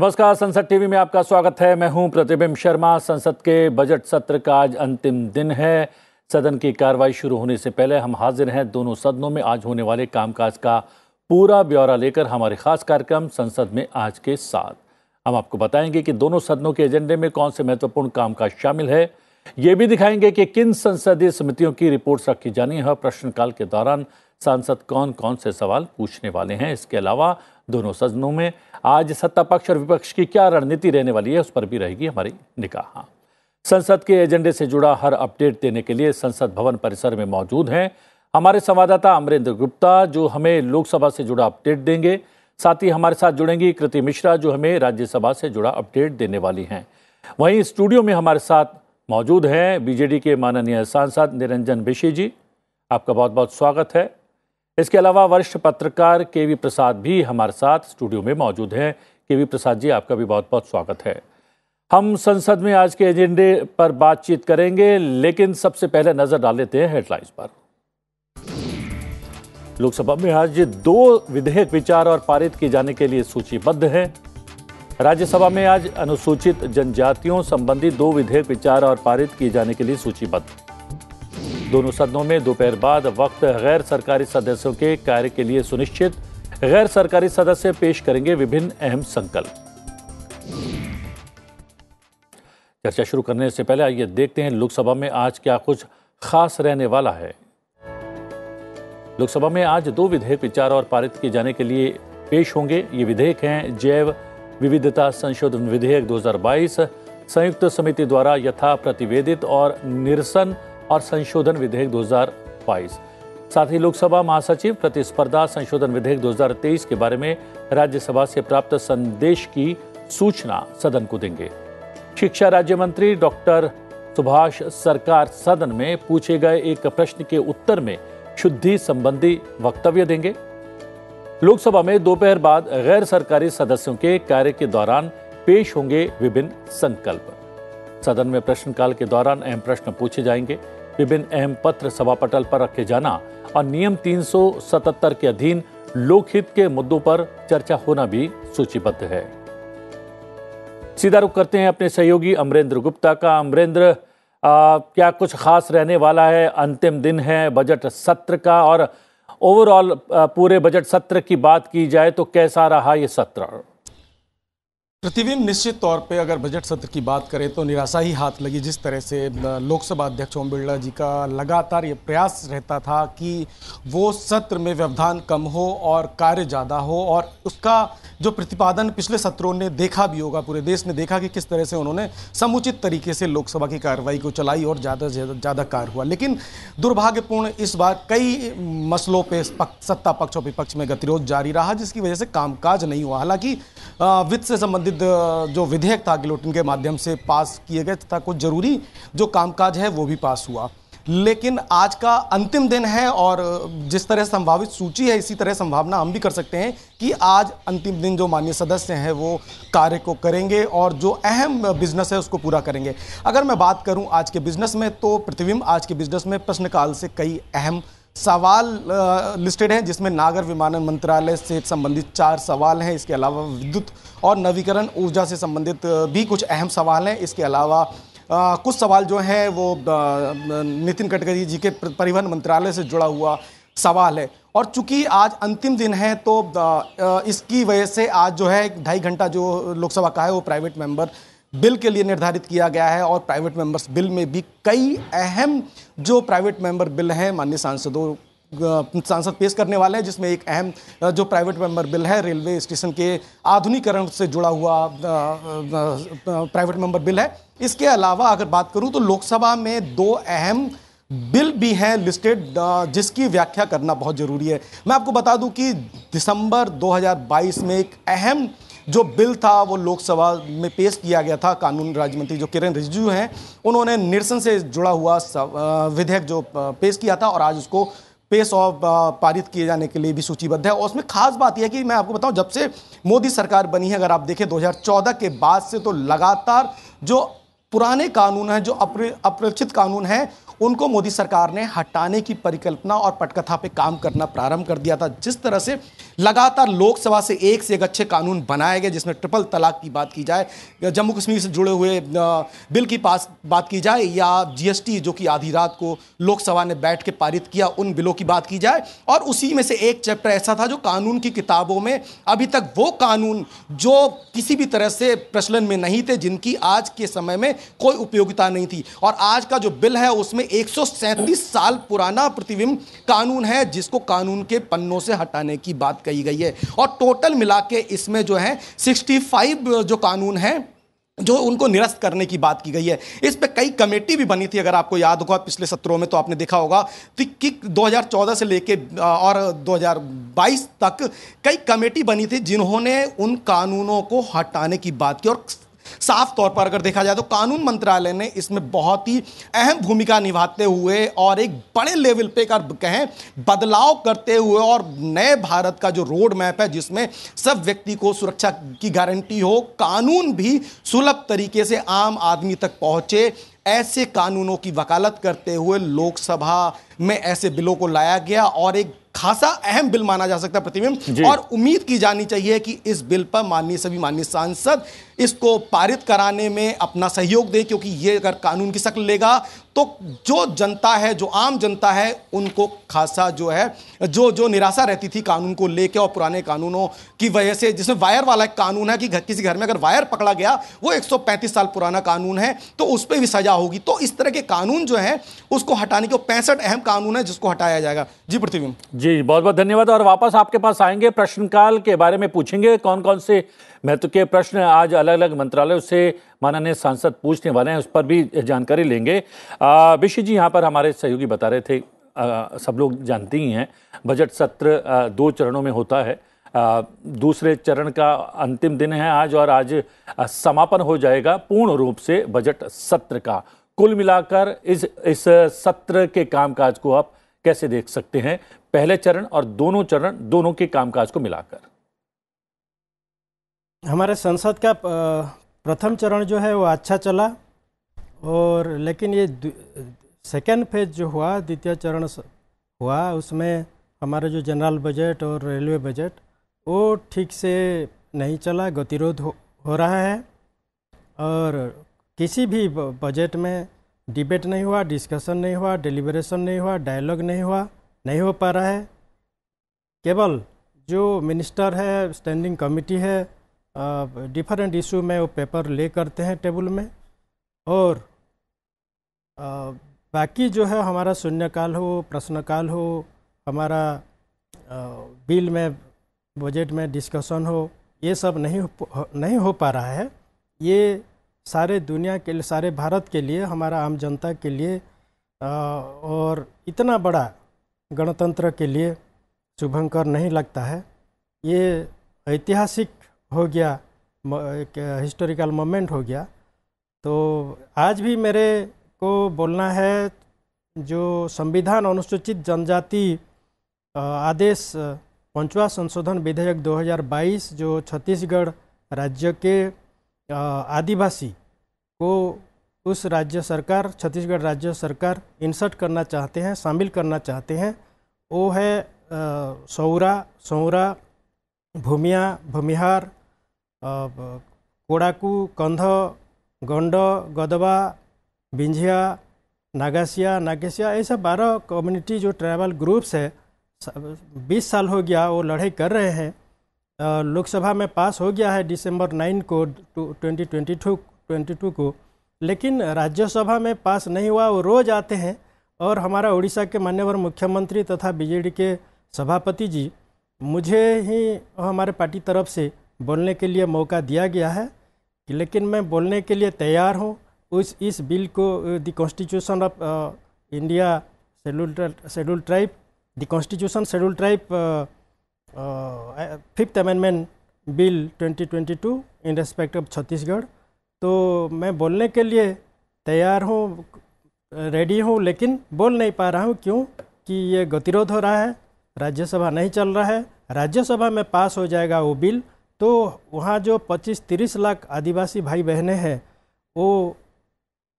नमस्कार, संसद टीवी में आपका स्वागत है। मैं हूं प्रतिबिंब शर्मा। संसद के बजट सत्र का आज अंतिम दिन है। सदन की कार्रवाई शुरू होने से पहले हम हाजिर हैं दोनों सदनों में आज होने वाले कामकाज का पूरा ब्यौरा लेकर हमारे खास कार्यक्रम संसद में आज के साथ। हम आपको बताएंगे कि दोनों सदनों के एजेंडे में कौन से महत्वपूर्ण कामकाज शामिल है। ये भी दिखाएंगे कि किन संसदीय समितियों की रिपोर्ट्स रखी जानी है। प्रश्नकाल के दौरान सांसद कौन कौन से सवाल पूछने वाले हैं। इसके अलावा दोनों सदनों में आज सत्ता पक्ष और विपक्ष की क्या रणनीति रहने वाली है, उस पर भी रहेगी हमारी निगाह। संसद के एजेंडे से जुड़ा हर अपडेट देने के लिए संसद भवन परिसर में मौजूद हैं हमारे संवाददाता अमरेंद्र गुप्ता, जो हमें लोकसभा से जुड़ा अपडेट देंगे। साथ ही हमारे साथ जुड़ेंगी कृति मिश्रा, जो हमें राज्यसभा से जुड़ा अपडेट देने वाली हैं। वहीं स्टूडियो में हमारे साथ मौजूद हैं बीजेडी के माननीय सांसद निरंजन बिशी जी, आपका बहुत बहुत स्वागत है। इसके अलावा वरिष्ठ पत्रकार केवी प्रसाद भी हमारे साथ स्टूडियो में मौजूद हैं। केवी प्रसाद जी, आपका भी बहुत बहुत स्वागत है। हम संसद में आज के एजेंडे पर बातचीत करेंगे, लेकिन सबसे पहले नजर डाल लेते हैं हेडलाइंस पर। लोकसभा में आज 2 विधेयक विचार और पारित किए जाने के लिए सूचीबद्ध हैं। राज्यसभा में आज अनुसूचित जनजातियों संबंधी 2 विधेयक विचार और पारित किए जाने के लिए सूचीबद्ध। दोनों सदनों में दोपहर बाद वक्त गैर सरकारी सदस्यों के कार्य के लिए सुनिश्चित। गैर सरकारी सदस्य पेश करेंगे विभिन्न अहम संकल्प। चर्चा शुरू करने से पहले आइए देखते हैं लोकसभा में आज क्या कुछ खास रहने वाला है। लोकसभा में आज 2 विधेयक विचार और पारित किए जाने के लिए पेश होंगे। ये विधेयक हैं जैव विविधता संशोधन विधेयक 2022, संयुक्त समिति द्वारा यथा प्रतिवेदित और निरसन और संशोधन विधेयक 2022। साथ ही लोकसभा महासचिव प्रतिस्पर्धा संशोधन विधेयक 2023 के बारे में राज्यसभा से प्राप्त संदेश की सूचना सदन को देंगे। शिक्षा राज्य मंत्री डॉक्टर सुभाष सरकार सदन में पूछे गए एक प्रश्न के उत्तर में शुद्धि संबंधी वक्तव्य देंगे। लोकसभा में दोपहर बाद गैर सरकारी सदस्यों के कार्य के दौरान पेश होंगे विभिन्न संकल्प। सदन में प्रश्नकाल के दौरान अहम प्रश्न पूछे जाएंगे। विभिन्न अहम पत्र सभापटल पर रखे जाना और नियम 377 के अधीन लोकहित के मुद्दों पर चर्चा होना भी सूचीबद्ध है। सीधा रुख करते हैं अपने सहयोगी अमरेंद्र गुप्ता का। अमरेंद्र, क्या कुछ खास रहने वाला है? अंतिम दिन है बजट सत्र का, और ओवरऑल पूरे बजट सत्र की बात की जाए तो कैसा रहा ये सत्र? प्रतिबिंब, निश्चित तौर पे अगर बजट सत्र की बात करें तो निराशा ही हाथ लगी। जिस तरह से लोकसभा अध्यक्ष ओम बिरला जी का लगातार ये प्रयास रहता था कि वो सत्र में व्यवधान कम हो और कार्य ज़्यादा हो, और उसका जो प्रतिपादन पिछले सत्रों ने देखा भी होगा, पूरे देश ने देखा कि किस तरह से उन्होंने समुचित तरीके से लोकसभा की कार्रवाई को चलाई और ज़्यादा से ज़्यादा कार्य हुआ। लेकिन दुर्भाग्यपूर्ण इस बार कई मसलों पर सत्ता पक्ष और विपक्ष में गतिरोध जारी रहा, जिसकी वजह से कामकाज नहीं हुआ। हालांकि वित्त से संबंधित जो विधेयक था गिलोटिन के माध्यम से पास किए गए तथा कुछ जरूरी जो कामकाज है वो भी पास हुआ। लेकिन आज का अंतिम दिन है और जिस तरह संभावित सूची है, इसी तरह संभावना हम भी कर सकते हैं कि आज अंतिम दिन जो माननीय सदस्य हैं वो कार्य को करेंगे और जो अहम बिजनेस है उसको पूरा करेंगे। अगर मैं बात करूं आज के बिजनेस में, तो प्रतिबिंब, आज के बिजनेस में प्रश्नकाल से कई अहम सवाल लिस्टेड हैं, जिसमें नागर विमानन मंत्रालय से संबंधित 4 सवाल हैं। इसके अलावा विद्युत और नवीकरण ऊर्जा से संबंधित भी कुछ अहम सवाल हैं। इसके अलावा कुछ सवाल जो हैं वो नितिन गडकरी जी के परिवहन मंत्रालय से जुड़ा हुआ सवाल है। और चूंकि आज अंतिम दिन है तो इसकी वजह से आज जो है 2.5 घंटा जो लोकसभा का है वो प्राइवेट मेंबर बिल के लिए निर्धारित किया गया है। और प्राइवेट मेंबर्स बिल में भी कई अहम जो प्राइवेट मेंबर बिल हैं माननीय सांसद पेश करने वाले हैं, जिसमें एक अहम जो प्राइवेट मेंबर बिल है रेलवे स्टेशन के आधुनिकीकरण से जुड़ा हुआ प्राइवेट मेंबर बिल है। इसके अलावा अगर बात करूं तो लोकसभा में 2 अहम बिल भी हैं लिस्टेड, जिसकी व्याख्या करना बहुत जरूरी है। मैं आपको बता दूं कि दिसंबर 2022 में एक अहम जो बिल था वो लोकसभा में पेश किया गया था। कानून राज्य मंत्री जो किरेन रिजिजू हैं, उन्होंने निरसन से जुड़ा हुआ विधेयक जो पेश किया था और आज उसको पेश और पारित किए जाने के लिए भी सूचीबद्ध है। और उसमें खास बात यह है कि मैं आपको बताऊं, जब से मोदी सरकार बनी है, अगर आप देखें 2014 के बाद से, तो लगातार जो पुराने कानून हैं, जो अपरिचित कानून हैं, उनको मोदी सरकार ने हटाने की परिकल्पना और पटकथा पे काम करना प्रारंभ कर दिया था। जिस तरह से लगातार लोकसभा से एक अच्छे कानून बनाए गए, जिसमें ट्रिपल तलाक की बात की जाए, जम्मू कश्मीर से जुड़े हुए बिल की बात की जाए, या जीएसटी जो कि आधी रात को लोकसभा ने बैठ के पारित किया, उन बिलों की बात की जाए, और उसी में से एक चैप्टर ऐसा था जो कानून की किताबों में अभी तक वो कानून जो किसी भी तरह से प्रचलन में नहीं थे, जिनकी आज के समय में कोई उपयोगिता नहीं थी। और आज का जो बिल है उसमें 137 साल पुराना प्रतिबिंब कानून है, जिसको कानून के पन्नों से हटाने की बात कही गई है। और टोटल मिला के इसमें जो है 65 जो कानून है जो उनको निरस्त करने की बात की गई है। इस पे कई कमेटी भी बनी थी, अगर आपको याद होगा पिछले सत्रों में, तो आपने देखा होगा कि 2014 से लेके और 2022 तक कई कमेटी बनी थी जिन्होंने उन कानूनों को हटाने की बात की। और साफ तौर पर अगर देखा जाए तो कानून मंत्रालय ने इसमें बहुत ही अहम भूमिका निभाते हुए और एक बड़े लेवल पे कहें बदलाव करते हुए और नए भारत का जो रोड मैप है, जिसमें सब व्यक्ति को सुरक्षा की गारंटी हो, कानून भी सुलभ तरीके से आम आदमी तक पहुंचे, ऐसे कानूनों की वकालत करते हुए लोकसभा में ऐसे बिलों को लाया गया। और एक खासा अहम बिल माना जा सकता है प्रतिबिंब, और उम्मीद की जानी चाहिए कि इस बिल पर सभी माननीय सांसद इसको पारित कराने में अपना सहयोग दें, क्योंकि ये अगर कानून की शक्ल लेगा तो जो जनता है, जो आम जनता है, उनको खासा जो है जो निराशा रहती थी कानून को लेकर और पुराने कानूनों की वजह से, जिसमें वायर वाला एक कानून है कि किसी घर में अगर वायर पकड़ा गया, वो 135 साल पुराना कानून है, तो उस पर भी सजा होगी। तो इस तरह के कानून जो है उसको हटाने के 65 अहम कानून है जिसको हटाया जाएगा। जी प्रतिबिंब जी, बहुत बहुत धन्यवाद। और वापस आपके पास आएंगे, प्रश्नकाल के बारे में पूछेंगे, कौन कौन से महत्व के प्रश्न आज अलग अलग मंत्रालयों से माननीय सांसद पूछने वाले हैं, उस पर भी जानकारी लेंगे। विशी जी यहाँ पर हमारे सहयोगी बता रहे थे, सब लोग जानते ही हैं, बजट सत्र 2 चरणों में होता है। दूसरे चरण का अंतिम दिन है आज, और आज समापन हो जाएगा पूर्ण रूप से बजट सत्र का। कुल मिलाकर इस सत्र के कामकाज को आप कैसे देख सकते हैं, पहले चरण और दोनों के कामकाज को मिलाकर? हमारे संसद का प्रथम चरण जो है वो अच्छा चला, और लेकिन ये सेकेंड फेज जो हुआ, द्वितीय चरण हुआ, उसमें हमारा जो जनरल बजट और रेलवे बजट वो ठीक से नहीं चला, गतिरोध हो रहा है। और किसी भी बजट में डिबेट नहीं हुआ, डिस्कशन नहीं हुआ, डिलिब्रेशन नहीं हुआ, डायलॉग नहीं हुआ, नहीं हो पा रहा है। केवल जो मिनिस्टर है, स्टैंडिंग कमेटी है, डिफरेंट इशू में वो पेपर ले करते हैं टेबल में, और बाकी जो है हमारा शून्यकाल हो, प्रश्नकाल हो, हमारा बिल में बजट में डिस्कशन हो, ये सब नहीं हो पा रहा है। ये सारे दुनिया के लिए, सारे भारत के लिए, हमारा आम जनता के लिए और इतना बड़ा गणतंत्र के लिए शुभंकर नहीं लगता है। ये ऐतिहासिक हो गया, एक हिस्टोरिकल मोमेंट हो गया। तो आज भी मेरे को बोलना है, जो संविधान अनुसूचित जनजाति आदेश 5वां संशोधन विधेयक 2022 जो छत्तीसगढ़ राज्य के आदिवासी को उस राज्य सरकार, छत्तीसगढ़ राज्य सरकार इंसर्ट करना चाहते हैं, शामिल करना चाहते हैं, वो है सौरा, सौरा, भूमिया, भूमिहार, कोड़ाकू, कंध, गंड, गदवा, बिंझिया, नागासिया, नागेसिया, ऐसा 12 कम्युनिटी जो ट्राइबल ग्रुप्स है, 20 साल हो गया वो लड़ाई कर रहे हैं। लोकसभा में पास हो गया है दिसंबर 9 को 2022 को, लेकिन राज्यसभा में पास नहीं हुआ। वो रोज़ आते हैं, और हमारा उड़ीसा के माननीय मुख्यमंत्री तथा बीजेडी के सभापति जी, मुझे ही हमारे पार्टी तरफ से बोलने के लिए मौका दिया गया है, लेकिन मैं बोलने के लिए तैयार हूँ। इस बिल को the constitution of India schedule tribe, the constitution schedule tribe 5th amendment bill 2022 in respect of Chhattisgarh, तो मैं बोलने के लिए तैयार हूँ, रेडी हूँ, लेकिन बोल नहीं पा रहा हूँ। क्यों? कि ये गतिरोध हो रहा है, राज्यसभा नहीं चल रहा है। राज्यसभा में पास हो जाएगा वो बिल, तो वहाँ जो 25-30 लाख आदिवासी भाई बहनें हैं, वो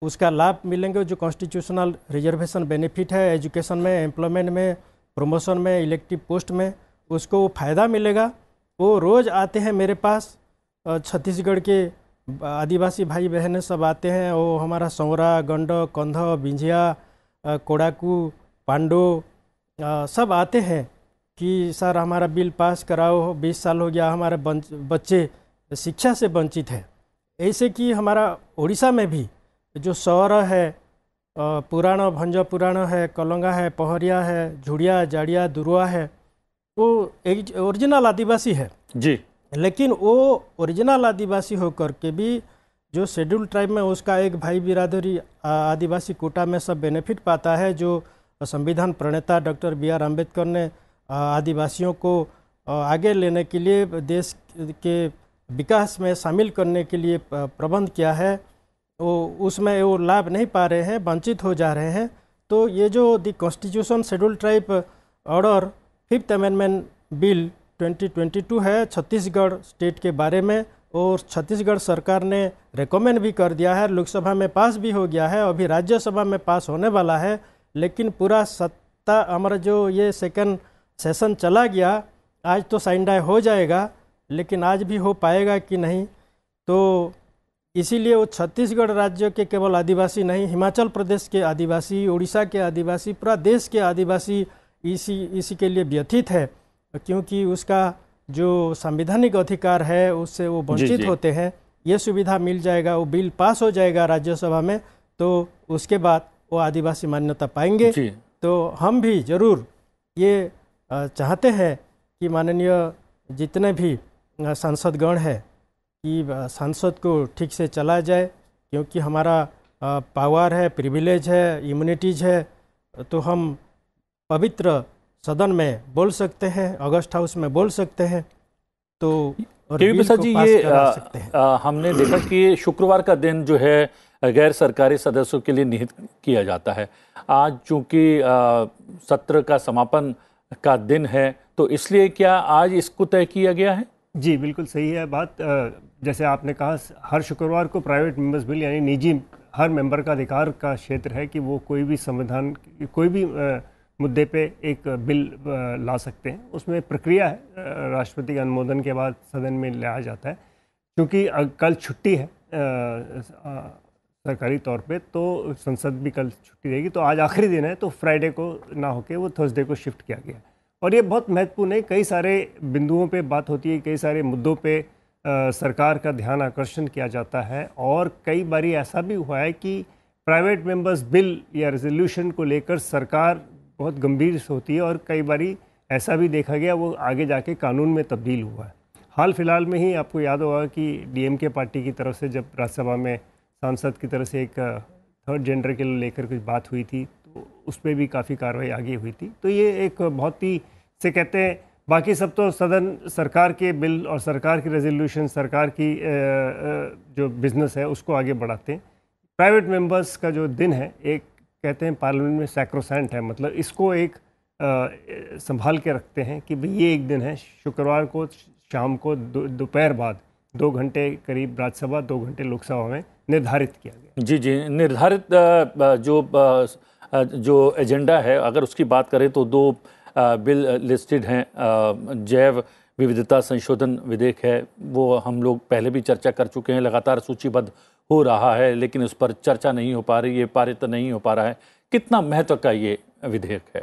उसका लाभ मिलेंगे। जो कॉन्स्टिट्यूशनल रिजर्वेशन बेनिफिट है एजुकेशन में, एम्प्लॉयमेंट में, प्रमोशन में, इलेक्टिव पोस्ट में, उसको फ़ायदा मिलेगा। वो रोज़ आते हैं मेरे पास, छत्तीसगढ़ के आदिवासी भाई बहनें सब आते हैं। वो हमारा सौरा, गंडो, कंध, बिंझिया, कोड़ाकू, पांडो सब आते हैं कि सर हमारा बिल पास कराओ, 20 साल हो गया हमारे बच्चे शिक्षा से वंचित है। ऐसे कि हमारा उड़ीसा में भी जो सौर है, पुराण, भंज पुराण है, कलंगा है, पहरिया है, झुड़िया, जाड़िया, दुरुआ है, वो एक ओरिजिनल आदिवासी है जी, लेकिन वो ओरिजिनल आदिवासी होकर के भी जो शेड्यूल ट्राइब में उसका एक भाई बिरादरी आदिवासी कोटा में सब बेनिफिट पाता है। जो संविधान प्रणेता डॉक्टर BR अम्बेडकर ने आदिवासियों को आगे लेने के लिए, देश के विकास में शामिल करने के लिए प्रबंध किया है, वो उसमें वो लाभ नहीं पा रहे हैं, वंचित हो जा रहे हैं। तो ये जो the constitution schedule tribe order 5th amendment bill 2022 है छत्तीसगढ़ स्टेट के बारे में, और छत्तीसगढ़ सरकार ने रेकमेंड भी कर दिया है, लोकसभा में पास भी हो गया है, अभी राज्यसभा में पास होने वाला है। लेकिन पूरा सत्ता हमारा जो ये सेकंड सेशन चला गया, आज तो साइन डाई हो जाएगा, लेकिन आज भी हो पाएगा कि नहीं, तो इसीलिए वो छत्तीसगढ़ राज्य के केवल आदिवासी नहीं, हिमाचल प्रदेश के आदिवासी, उड़ीसा के आदिवासी, पूरा देश के आदिवासी इसी के लिए व्यथित है, क्योंकि उसका जो संवैधानिक अधिकार है उससे वो वंचित होते हैं। ये सुविधा मिल जाएगा, वो बिल पास हो जाएगा राज्यसभा में, तो उसके बाद वो आदिवासी मान्यता पाएंगे। तो हम भी जरूर ये चाहते हैं कि माननीय जितने भी सांसदगण है कि सांसद को ठीक से चला जाए, क्योंकि हमारा पावर है, प्रिविलेज है, इम्यूनिटीज है, तो हम पवित्र सदन में बोल सकते हैं, अगस्त हाउस में बोल सकते हैं, तो केवी प्रसाद जी, ये हमने देखा कि शुक्रवार का दिन जो है गैर सरकारी सदस्यों के लिए निहित किया जाता है। आज चूंकि सत्र का समापन का दिन है, तो इसलिए क्या आज इसको तय किया गया है? जी बिल्कुल सही है बात। जैसे आपने कहा, हर शुक्रवार को प्राइवेट मेंबर्स बिल यानी निजी हर मेंबर का अधिकार का क्षेत्र है कि वो कोई भी संविधान, कोई भी मुद्दे पे एक बिल ला सकते हैं। उसमें प्रक्रिया है, राष्ट्रपति के अनुमोदन के बाद सदन में लाया जाता है। क्योंकि कल छुट्टी है सरकारी तौर पे, तो संसद भी कल छुट्टी रहेगी, तो आज आखिरी दिन है, तो फ्राइडे को ना होके वो थर्सडे को शिफ्ट किया गया। और ये बहुत महत्वपूर्ण है, कई सारे बिंदुओं पे बात होती है, कई सारे मुद्दों पे सरकार का ध्यान आकर्षण किया जाता है। और कई बारी ऐसा भी हुआ है कि प्राइवेट मेंबर्स बिल या रेजोल्यूशन को लेकर सरकार बहुत गंभीर से होती है, और कई बारी ऐसा भी देखा गया वो आगे जाके कानून में तब्दील हुआ है। हाल फिलहाल में ही आपको याद होगा कि DMK पार्टी की तरफ से जब राज्यसभा में सांसद की तरफ से एक थर्ड जेंडर के लेकर कुछ बात हुई थी, तो उस पर भी काफ़ी कार्रवाई आगे हुई थी। तो ये एक बहुत ही से कहते हैं, बाकी सब तो सदन सरकार के बिल और सरकार की रेजोल्यूशन, सरकार की जो बिज़नेस है उसको आगे बढ़ाते हैं। प्राइवेट मेंबर्स का जो दिन है, एक कहते हैं पार्लियामेंट में सैक्रोसेंट है, मतलब इसको एक संभाल के रखते हैं कि भाई ये एक दिन है। शुक्रवार को शाम को दोपहर बाद 2 घंटे करीब राज्यसभा, 2 घंटे लोकसभा में निर्धारित किया गया। जी जी, निर्धारित जो एजेंडा है, अगर उसकी बात करें तो 2 बिल लिस्टेड हैं। जैव विविधता संशोधन विधेयक है, वो हम लोग पहले भी चर्चा कर चुके हैं, लगातार सूचीबद्ध हो रहा है, लेकिन उस पर चर्चा नहीं हो पा रही, ये पारित नहीं हो पा रहा है। कितना महत्व का ये विधेयक है?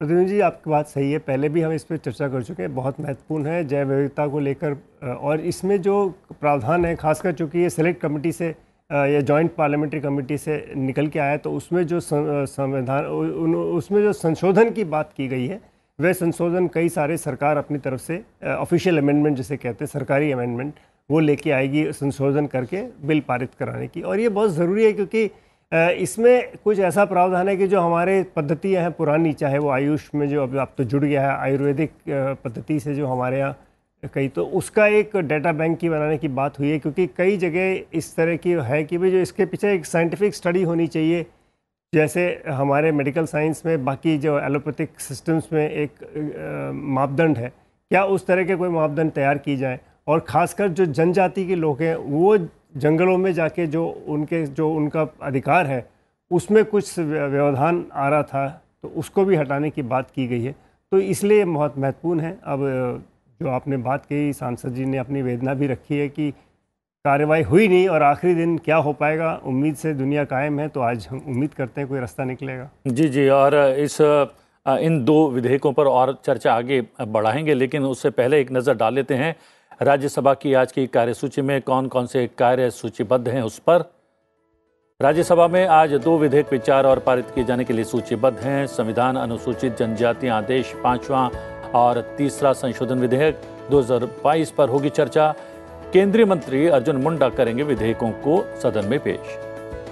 प्रतिनिधि जी, आपकी बात सही है, पहले भी हम इस पर चर्चा कर चुके हैं, बहुत महत्वपूर्ण है जैव विविधता को लेकर। और इसमें जो प्रावधान है, खासकर चूँकि ये सेलेक्ट कमेटी से या जॉइंट पार्लियामेंट्री कमेटी से निकल के आया, तो उसमें जो संविधान, उसमें जो संशोधन की बात की गई है, वह संशोधन कई सारे सरकार अपनी तरफ से ऑफिशियल अमेंडमेंट जिसे कहते हैं, सरकारी अमेंडमेंट, वो लेके आएगी संशोधन करके बिल पारित कराने की। और ये बहुत ज़रूरी है, क्योंकि इसमें कुछ ऐसा प्रावधान है कि जो हमारे पद्धतियाँ हैं पुरानी, चाहे वो आयुष में जो अभी अब तो जुड़ गया है, आयुर्वेदिक पद्धति से जो हमारे यहाँ कई, तो उसका एक डाटा बैंक की बनाने की बात हुई है। क्योंकि कई जगह इस तरह की है कि भाई जो इसके पीछे एक साइंटिफिक स्टडी होनी चाहिए, जैसे हमारे मेडिकल साइंस में, बाकी जो एलोपैथिक सिस्टम्स में एक मापदंड है, क्या उस तरह के कोई मापदंड तैयार की जाए। और ख़ासकर जो जनजाति के लोग हैं, वो जंगलों में जाके जो उनका अधिकार है उसमें कुछ व्यवधान आ रहा था, तो उसको भी हटाने की बात की गई है। तो इसलिए बहुत महत्वपूर्ण है। अब जो आपने बात कही, सांसद जी ने अपनी वेदना भी रखी है कि कार्रवाई हुई नहीं और आखिरी दिन क्या हो पाएगा। उम्मीद से दुनिया कायम है, तो आज हम उम्मीद करते हैं कोई रास्ता निकलेगा। जी जी, और इन दो विधेयकों पर और चर्चा आगे बढ़ाएंगे, लेकिन उससे पहले एक नज़र डाल लेते हैं राज्यसभा की आज की कार्यसूची में कौन कौन से कार्य सूचीबद्ध हैं उस पर। राज्यसभा में आज 2 विधेयक विचार और पारित किए जाने के लिए सूचीबद्ध हैं। संविधान अनुसूचित जनजाति आदेश 5वां और 3रा संशोधन विधेयक 2022 पर होगी चर्चा। केंद्रीय मंत्री अर्जुन मुंडा करेंगे विधेयकों को सदन में पेश।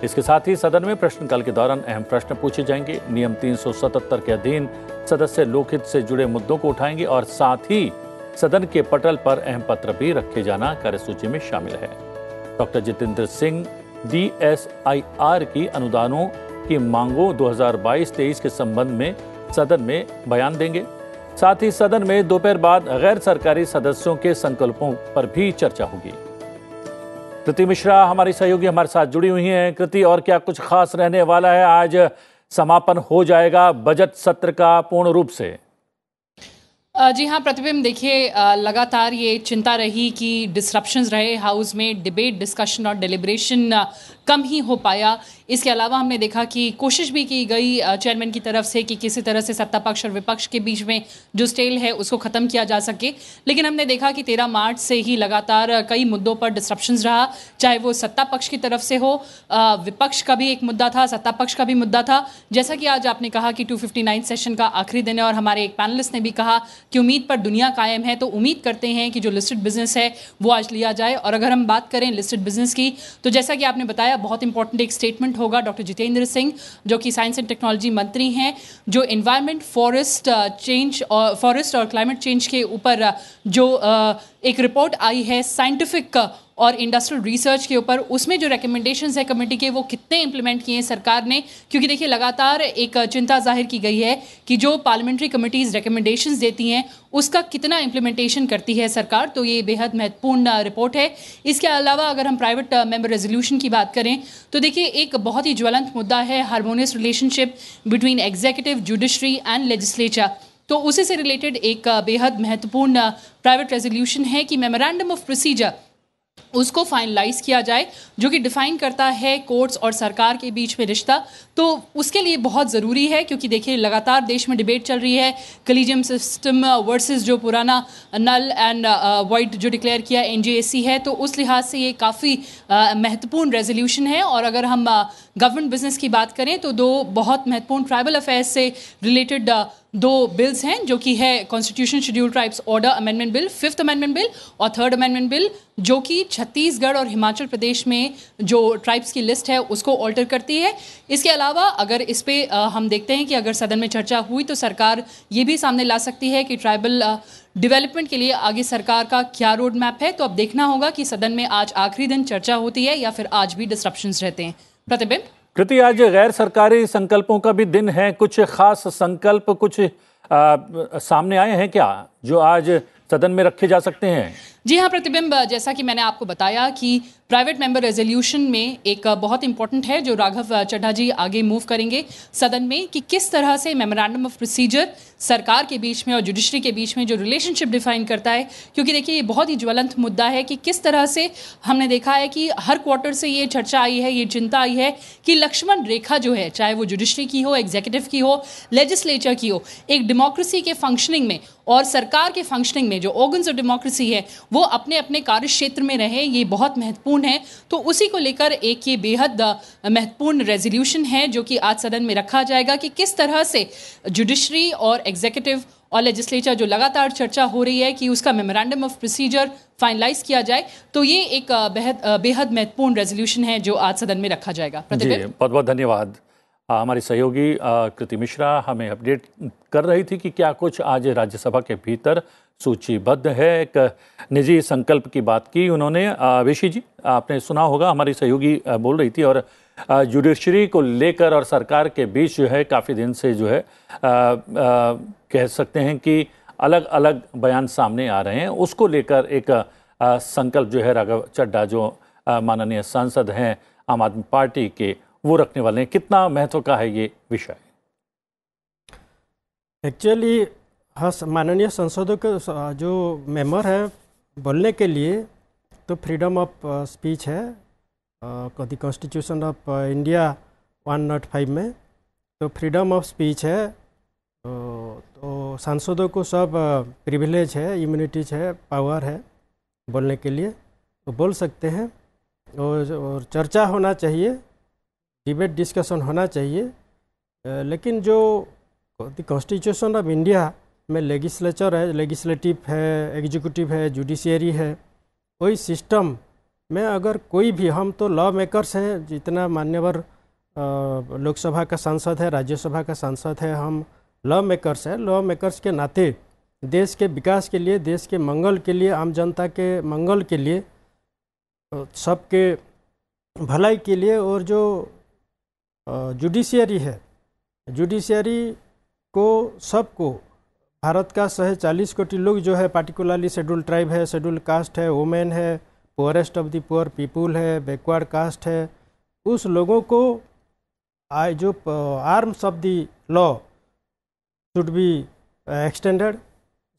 इसके साथ ही सदन में प्रश्नकाल के दौरान अहम प्रश्न पूछे जाएंगे। नियम 377 के अधीन सदस्य लोकहित से जुड़े मुद्दों को उठाएंगे और साथ ही सदन के पटल पर अहम पत्र भी रखे जाना कार्यसूची में शामिल है। डॉक्टर जितेंद्र सिंह DSIR की अनुदानों की मांगों 2022-23 के संबंध में सदन में बयान देंगे। साथ ही सदन में दोपहर बाद गैर सरकारी सदस्यों के संकल्पों पर भी चर्चा होगी। कृति मिश्रा हमारी सहयोगी हमारे साथ जुड़ी हुई हैं। कृति, और क्या कुछ खास रहने वाला है? आज समापन हो जाएगा बजट सत्र का पूर्ण रूप से? जी हाँ प्रतिबिंब, देखिए लगातार ये चिंता रही कि डिसरप्शंस रहे हाउस में, डिबेट, डिस्कशन और डिलिब्रेशन कम ही हो पाया। इसके अलावा हमने देखा कि कोशिश भी की गई चेयरमैन की तरफ से कि किसी तरह से सत्ता पक्ष और विपक्ष के बीच में जो स्टेल है उसको ख़त्म किया जा सके, लेकिन हमने देखा कि 13 मार्च से ही लगातार कई मुद्दों पर डिसरप्शंस रहा, चाहे वो सत्ता पक्ष की तरफ से हो, विपक्ष का भी एक मुद्दा था, सत्ता पक्ष का भी मुद्दा था। जैसा कि आज आपने कहा कि 259 सेशन का आखिरी दिन है और हमारे एक पैनलिस्ट ने भी कहा कि उम्मीद पर दुनिया कायम है, तो उम्मीद करते हैं कि जो लिस्टेड बिजनेस है वो आज लिया जाए। और अगर हम बात करें लिस्टेड बिजनेस की, तो जैसा कि आपने बताया बहुत इंपॉर्टेंट एक स्टेटमेंट होगा डॉक्टर जितेंद्र सिंह, जो कि साइंस एंड टेक्नोलॉजी मंत्री हैं, जो एनवायरनमेंट, फॉरेस्ट और क्लाइमेट चेंज के ऊपर जो एक रिपोर्ट आई है साइंटिफिक और इंडस्ट्रियल रिसर्च के ऊपर, उसमें जो रिकमेंडेशंस है कमेटी के वो कितने इंप्लीमेंट किए हैं सरकार ने। क्योंकि देखिए लगातार एक चिंता जाहिर की गई है कि जो पार्लियामेंट्री कमेटीज़ रिकमेंडेशंस देती हैं उसका कितना इंप्लीमेंटेशन करती है सरकार, तो ये बेहद महत्वपूर्ण रिपोर्ट है। इसके अलावा अगर हम प्राइवेट मेंबर रेजोल्यूशन की बात करें तो देखिए एक बहुत ही ज्वलंत मुद्दा है harmonious relationship between executive, judiciary and legislature. तो उसी से रिलेटेड एक बेहद महत्वपूर्ण प्राइवेट रेजोल्यूशन है कि मेमोरेंडम ऑफ प्रोसीजर उसको फाइनलाइज किया जाए, जो कि डिफाइन करता है कोर्ट्स और सरकार के बीच में रिश्ता। तो उसके लिए बहुत ज़रूरी है, क्योंकि देखिए लगातार देश में डिबेट चल रही है कलीजियम सिस्टम वर्सेस जो पुराना नल एंड वाइड जो डिक्लेयर किया NJAC है। तो उस लिहाज से ये काफ़ी महत्वपूर्ण रेजोल्यूशन है। और अगर हम गवर्नमेंट बिजनेस की बात करें तो 2 बहुत महत्वपूर्ण ट्राइबल अफेयर्स से रिलेटेड 2 बिल्स हैं, जो कि है constitution schedule tribes order amendment bill, 5th amendment bill और 3rd अमेंडमेंट बिल, जो कि छत्तीसगढ़ और हिमाचल प्रदेश में जो ट्राइब्स की लिस्ट है उसको ऑल्टर करती है। इसके अलावा अगर इस पे हम देखते हैं कि अगर सदन में चर्चा हुई तो सरकार ये भी सामने ला सकती है कि ट्राइबल डेवलपमेंट के लिए आगे सरकार का क्या रोड मैप है। तो अब देखना होगा कि सदन में आज आखिरी दिन चर्चा होती है या फिर आज भी डिसरप्शंस रहते हैं। प्रतिबिंब, कृति, आज गैर सरकारी संकल्पों का भी दिन है। कुछ खास संकल्प कुछ सामने आए हैं क्या जो आज सदन में रखे जा सकते हैं? जी हाँ प्रतिबिंब, जैसा कि मैंने आपको बताया कि प्राइवेट मेंबर रेजोल्यूशन में एक बहुत इंपॉर्टेंट है जो राघव चड्ढा जी आगे मूव करेंगे सदन में, कि किस तरह से मेमोरेंडम ऑफ प्रोसीजर सरकार के बीच में और जुडिशरी के बीच में जो रिलेशनशिप डिफाइन करता है। क्योंकि देखिए ये बहुत ही ज्वलंत मुद्दा है कि किस तरह से हमने देखा है कि हर क्वार्टर से ये चर्चा आई है, ये चिंता आई है कि लक्ष्मण रेखा जो है, चाहे वो जुडिशरी की हो, एग्जीक्यूटिव की हो, लेजिस्लेचर की हो, एक डेमोक्रेसी के फंक्शनिंग में और सरकार के फंक्शनिंग में जो ऑर्गन्स ऑफ डेमोक्रेसी है वो अपने अपने कार्य क्षेत्र में रहे, ये बहुत महत्वपूर्ण है। तो उसी को लेकर एक ये बेहद महत्वपूर्ण रेजोल्यूशन है जो कि आज सदन में रखा जाएगा कि किस तरह से जुडिशरी और एग्जीक्यूटिव और लेजिस्लेचर जो लगातार चर्चा हो रही है कि उसका मेमोरेंडम ऑफ प्रोसीजर फाइनलाइज किया जाए। तो ये एक बेहद महत्वपूर्ण रेजोल्यूशन है जो आज सदन में रखा जाएगा। बहुत बहुत धन्यवाद। हमारी सहयोगी कृति मिश्रा हमें अपडेट कर रही थी कि क्या कुछ आज राज्यसभा के भीतर सूचीबद्ध है। एक निजी संकल्प की बात की उन्होंने। विशी जी, आपने सुना होगा, हमारी सहयोगी बोल रही थी, और जुडिशरी को लेकर और सरकार के बीच जो है काफ़ी दिन से जो है कह सकते हैं कि अलग अलग बयान सामने आ रहे हैं। उसको लेकर एक संकल्प जो है राघव चड्ढा जो माननीय सांसद हैं आम आदमी पार्टी के, वो रखने वाले हैं। कितना महत्व का है ये विषय? एक्चुअली हाँ, माननीय सांसदों के जो मेंबर है बोलने के लिए तो फ्रीडम ऑफ स्पीच है द कॉन्स्टिट्यूशन ऑफ इंडिया 105 में, तो फ्रीडम ऑफ स्पीच है। तो सांसदों को सब प्रिविलेज है, इम्यूनिटीज है, पावर है बोलने के लिए, तो बोल सकते हैं। और चर्चा होना चाहिए, डिबेट डिस्कशन होना चाहिए। लेकिन जो द कॉन्स्टिट्यूशन ऑफ इंडिया में लेजिस्लेचर है, लेजिस्लेटिव है, एग्जीक्यूटिव है, जुडिशियरी है, कोई सिस्टम में अगर कोई भी, हम तो लॉ मेकर्स हैं, जितना मान्यवर लोकसभा का सांसद है, राज्यसभा का सांसद है, हम लॉ मेकर्स हैं। लॉ मेकर्स के नाते देश के विकास के लिए, देश के मंगल के लिए, आम जनता के मंगल के लिए, सबके भलाई के लिए, और जो जुडिशियरी है, जुडिशियरी को सबको, भारत का 140 कोटि लोग जो है, पार्टिकुलरली शेड्यूल ट्राइब है, शेड्यूल कास्ट है, वुमेन है, poorest of the poor people है, बैकवर्ड कास्ट है, उस लोगों को जो arms of the law should be extended.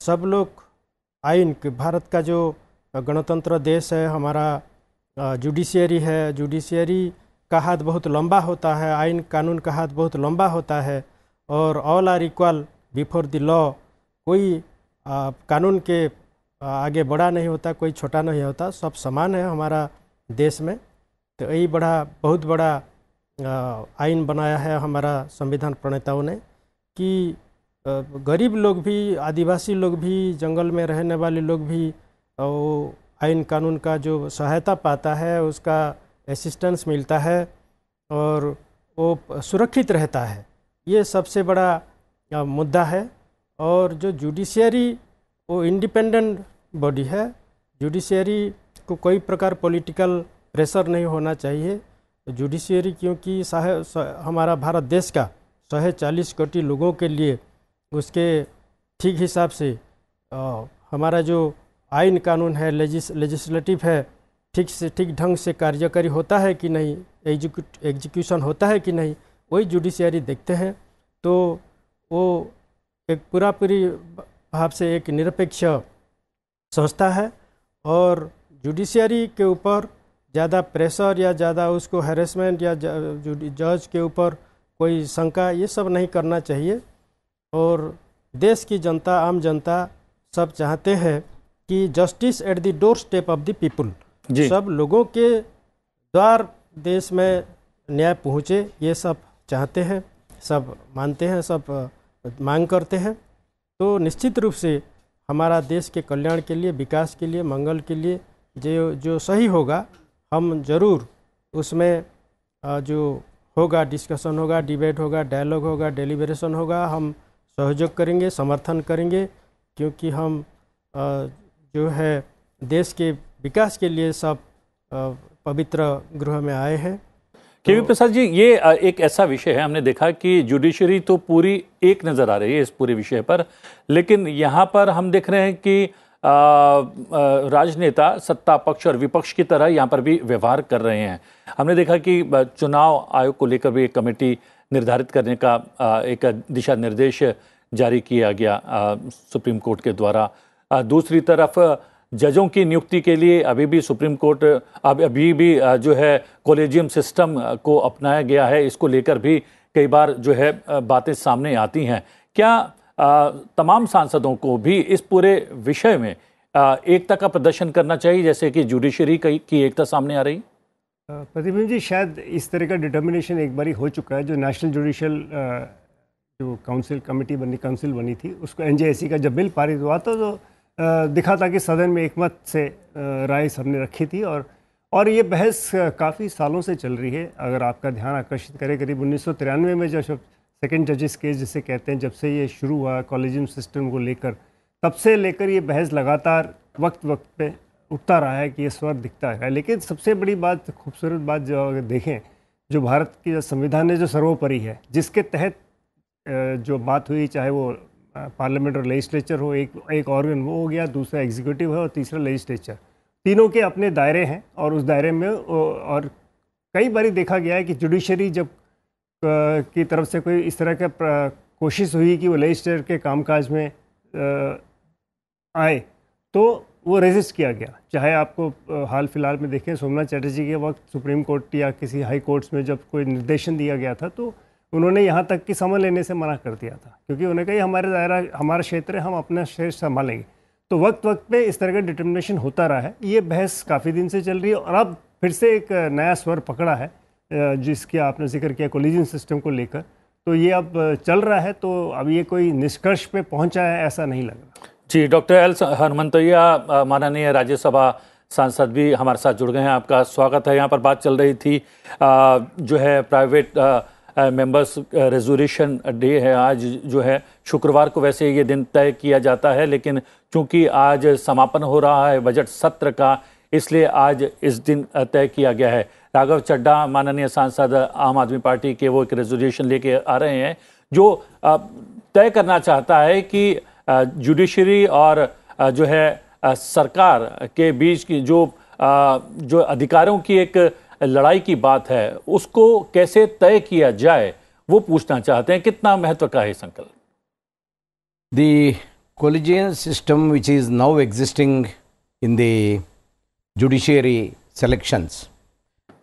सब लोग आइन के, भारत का जो गणतंत्र देश है हमारा, जुडिशियरी है, जुडिशियरी का हाथ बहुत लंबा होता है, आइन कानून का हाथ बहुत लंबा होता है, और all are equal before the law. कोई कानून के आगे बड़ा नहीं होता, कोई छोटा नहीं होता, सब समान है हमारा देश में। तो यही बहुत बड़ा आइन बनाया है हमारा संविधान प्रणेताओं ने कि गरीब लोग भी, आदिवासी लोग भी, जंगल में रहने वाले लोग भी वो आइन कानून का जो सहायता पाता है, उसका असिस्टेंस मिलता है और वो सुरक्षित रहता है। ये सबसे बड़ा मुद्दा है। और जो जुडिशियरी, वो इंडिपेंडेंट बॉडी है। जुडिशियरी को कोई प्रकार पॉलिटिकल प्रेशर नहीं होना चाहिए। जुडिशियरी क्योंकि हमारा भारत देश का 140 कोटि लोगों के लिए उसके ठीक हिसाब से हमारा जो आइन कानून है, लेजिस्लेटिव है, ठीक से ठीक ढंग से कार्यकारी होता है कि नहीं, एग्जीक्यूशन होता है कि नहीं, वही जुडिशियरी देखते हैं। तो वो एक पूरी भाव से एक निरपेक्ष संस्था है और जुडिशियरी के ऊपर ज़्यादा प्रेशर या ज़्यादा उसको हैरेसमेंट या जज के ऊपर कोई शंका, ये सब नहीं करना चाहिए। और देश की जनता, आम जनता सब चाहते हैं कि justice at the door step of the people, सब लोगों के द्वार देश में न्याय पहुँचे, ये सब चाहते हैं, सब मानते हैं, सब मांग करते हैं। तो निश्चित रूप से हमारा देश के कल्याण के लिए, विकास के लिए, मंगल के लिए जो सही होगा, हम जरूर उसमें जो होगा, डिस्कशन होगा, डिबेट होगा, डायलॉग होगा, डेलिब्रेशन होगा, हम सहयोग करेंगे, समर्थन करेंगे, क्योंकि हम जो है देश के विकास के लिए सब पवित्र गृह में आए हैं। केवी प्रसाद जी, ये एक ऐसा विषय है, हमने देखा कि जुडिशरी तो पूरी एक नज़र आ रही है इस पूरे विषय पर, लेकिन यहाँ पर हम देख रहे हैं कि राजनेता सत्ता पक्ष और विपक्ष की तरह यहाँ पर भी व्यवहार कर रहे हैं। हमने देखा कि चुनाव आयोग को लेकर भी एक कमेटी निर्धारित करने का एक दिशा निर्देश जारी किया गया सुप्रीम कोर्ट के द्वारा। दूसरी तरफ जजों की नियुक्ति के लिए अभी भी सुप्रीम कोर्ट अभी भी जो है कॉलेजियम सिस्टम को अपनाया गया है। इसको लेकर भी कई बार जो है बातें सामने आती हैं। क्या तमाम सांसदों को भी इस पूरे विषय में एकता का प्रदर्शन करना चाहिए, जैसे कि जुडिशरी की एकता सामने आ रही? प्रतिबिंब जी, शायद इस तरह का डिटर्मिनेशन एक बारी हो चुका है। जो नेशनल जुडिशियल जो काउंसिल बनी थी, उसको NJSC का जब बिल पारित हुआ तो दिखा था कि सदन में एकमत से राय सबने रखी थी। और ये बहस काफ़ी सालों से चल रही है। अगर आपका ध्यान आकर्षित करे, करीब 1993 में जब सेकेंड जजेस केस जिसे कहते हैं, जब से ये शुरू हुआ कॉलेजियम सिस्टम को लेकर, तब से लेकर ये बहस लगातार वक्त पे उठता रहा है कि ये स्वर दिखता है। लेकिन सबसे बड़ी बात, खूबसूरत बात जो अगर देखें, जो भारत की संविधान है जो सर्वोपरि है, जिसके तहत जो बात हुई, चाहे वो पार्लियामेंट और लेजिस्लेचर हो, एक ऑर्गन वो हो गया, दूसरा एग्जीक्यूटिव है और तीसरा लेजिस्लेचर। तीनों के अपने दायरे हैं और उस दायरे में और कई बार देखा गया है कि जुडिशरी जब की तरफ से कोई इस तरह का कोशिश हुई कि वो लेजिस्लेचर के कामकाज में आए तो वो रेजिस्ट किया गया। चाहे आपको हाल फिलहाल में देखें, सोमनाथ चैटर्जी के वक्त सुप्रीम कोर्ट या किसी हाई कोर्ट्स में जब कोई निर्देशन दिया गया था तो उन्होंने यहाँ तक कि समन लेने से मना कर दिया था, क्योंकि उन्होंने कहा हमारे दायरा, हमारा क्षेत्र है, हम अपना क्षेत्र संभालेंगे। तो वक्त वक्त पे इस तरह का डिटर्मिनेशन होता रहा है। ये बहस काफ़ी दिन से चल रही है और अब फिर से एक नया स्वर पकड़ा है जिसकी आपने जिक्र किया कोलिजन सिस्टम को लेकर। तो ये अब चल रहा है, तो अब ये कोई निष्कर्ष पे पहुंचा है ऐसा नहीं लग रहा। जी, डॉक्टर एल हनुमंतैया माननीय राज्यसभा सांसद भी हमारे साथ जुड़ गए हैं, आपका स्वागत है। यहाँ पर बात चल रही थी जो है प्राइवेट मेंबर्स रेजोल्यूशन डे है आज, जो है शुक्रवार को वैसे ये दिन तय किया जाता है, लेकिन चूंकि आज समापन हो रहा है बजट सत्र का, इसलिए आज इस दिन तय किया गया है। राघव चड्ढा माननीय सांसद आम आदमी पार्टी के, वो एक रेजोल्यूशन लेके आ रहे हैं जो तय करना चाहता है कि जुडिशरी और जो है सरकार के बीच की जो अधिकारों की एक लड़ाई की बात है उसको कैसे तय किया जाए, वो पूछना चाहते हैं। कितना महत्व का है संकल्प? The collegial system which is now existing in the judiciary selections,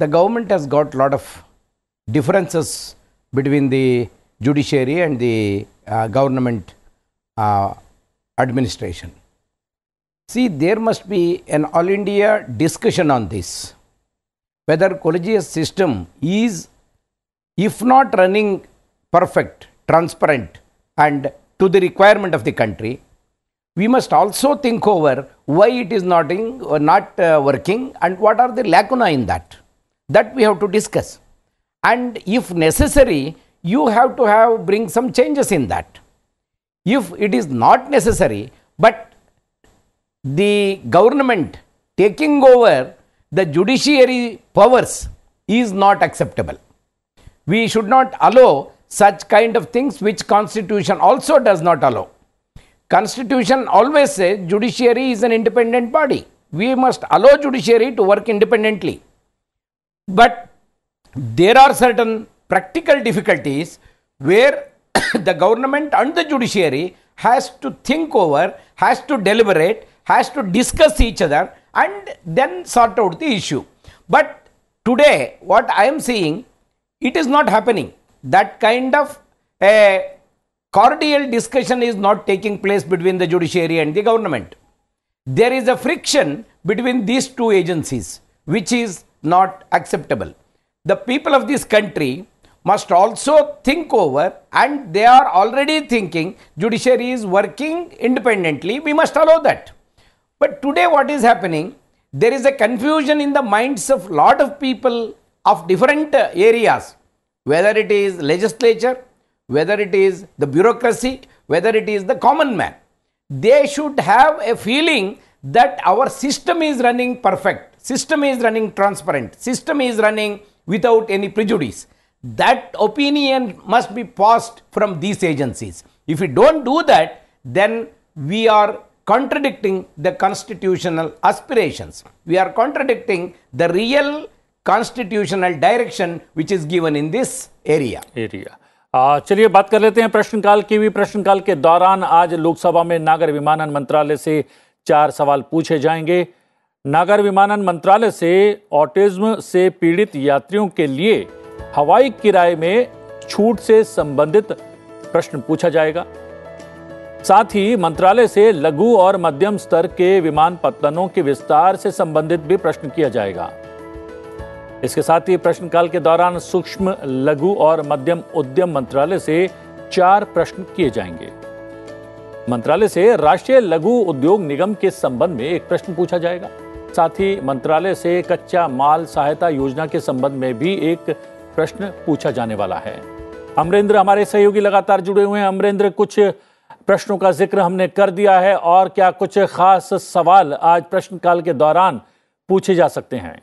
the government has got a lot of differences between the judiciary and the government administration. See, there must be an all India discussion on this, whether collegial system is, if not running perfect, transparent and to the requirement of the country, we must also think over why it is not working and what are the lacuna in that. That we have to discuss. And if necessary, you have to bring some changes in that. If it is not necessary, but the government taking over the judiciary powers is not acceptable. We should not allow such kind of things which Constitution also does not allow. Constitution always says judiciary is an independent body. We must allow judiciary to work independently. But there are certain practical difficulties where the government and the judiciary has to think over, has to deliberate, has to discuss each other and then sort out the issue. But today what I am seeing, it is not happening. That kind of a cordial discussion is not taking place between the judiciary and the government. There is a friction between these two agencies which is not acceptable. The people of this country must also think over, and they are already thinking judiciary is working independently, we must allow that. But today what is happening, there is a confusion in the minds of lot of people of different areas, whether it is legislature, whether it is the bureaucracy, whether it is the common man. They should have a feeling that our system is running perfect, system is running transparent, system is running without any prejudice. That opinion must be passed from these agencies. If we don't do that, then we are contradicting the constitutional aspirations. We are contradicting the real constitutional direction which is given in this area. चलिए बात कर लेते हैं प्रश्नकाल की भी। प्रश्नकाल के दौरान आज लोकसभा में नागर विमानन मंत्रालय से 4 सवाल पूछे जाएंगे। नागर विमानन मंत्रालय से ऑटिज्म से पीड़ित यात्रियों के लिए हवाई किराए में छूट से संबंधित प्रश्न पूछा जाएगा। साथ ही मंत्रालय से लघु और मध्यम स्तर के विमानपत्तनों के विस्तार से संबंधित भी प्रश्न किया जाएगा। इसके साथ ही प्रश्नकाल के दौरान सूक्ष्म, लघु और मध्यम उद्यम मंत्रालय से 4 प्रश्न किए जाएंगे। मंत्रालय से राष्ट्रीय लघु उद्योग निगम के संबंध में 1 प्रश्न पूछा जाएगा। साथ ही मंत्रालय से कच्चा माल सहायता योजना के संबंध में भी 1 प्रश्न पूछा जाने वाला है। अमरेंद्र हमारे सहयोगी लगातार जुड़े हुए हैं। अमरेंद्र, कुछ प्रश्नों का जिक्र हमने कर दिया है और क्या कुछ खास सवाल आज प्रश्नकाल के दौरान पूछे जा सकते हैं?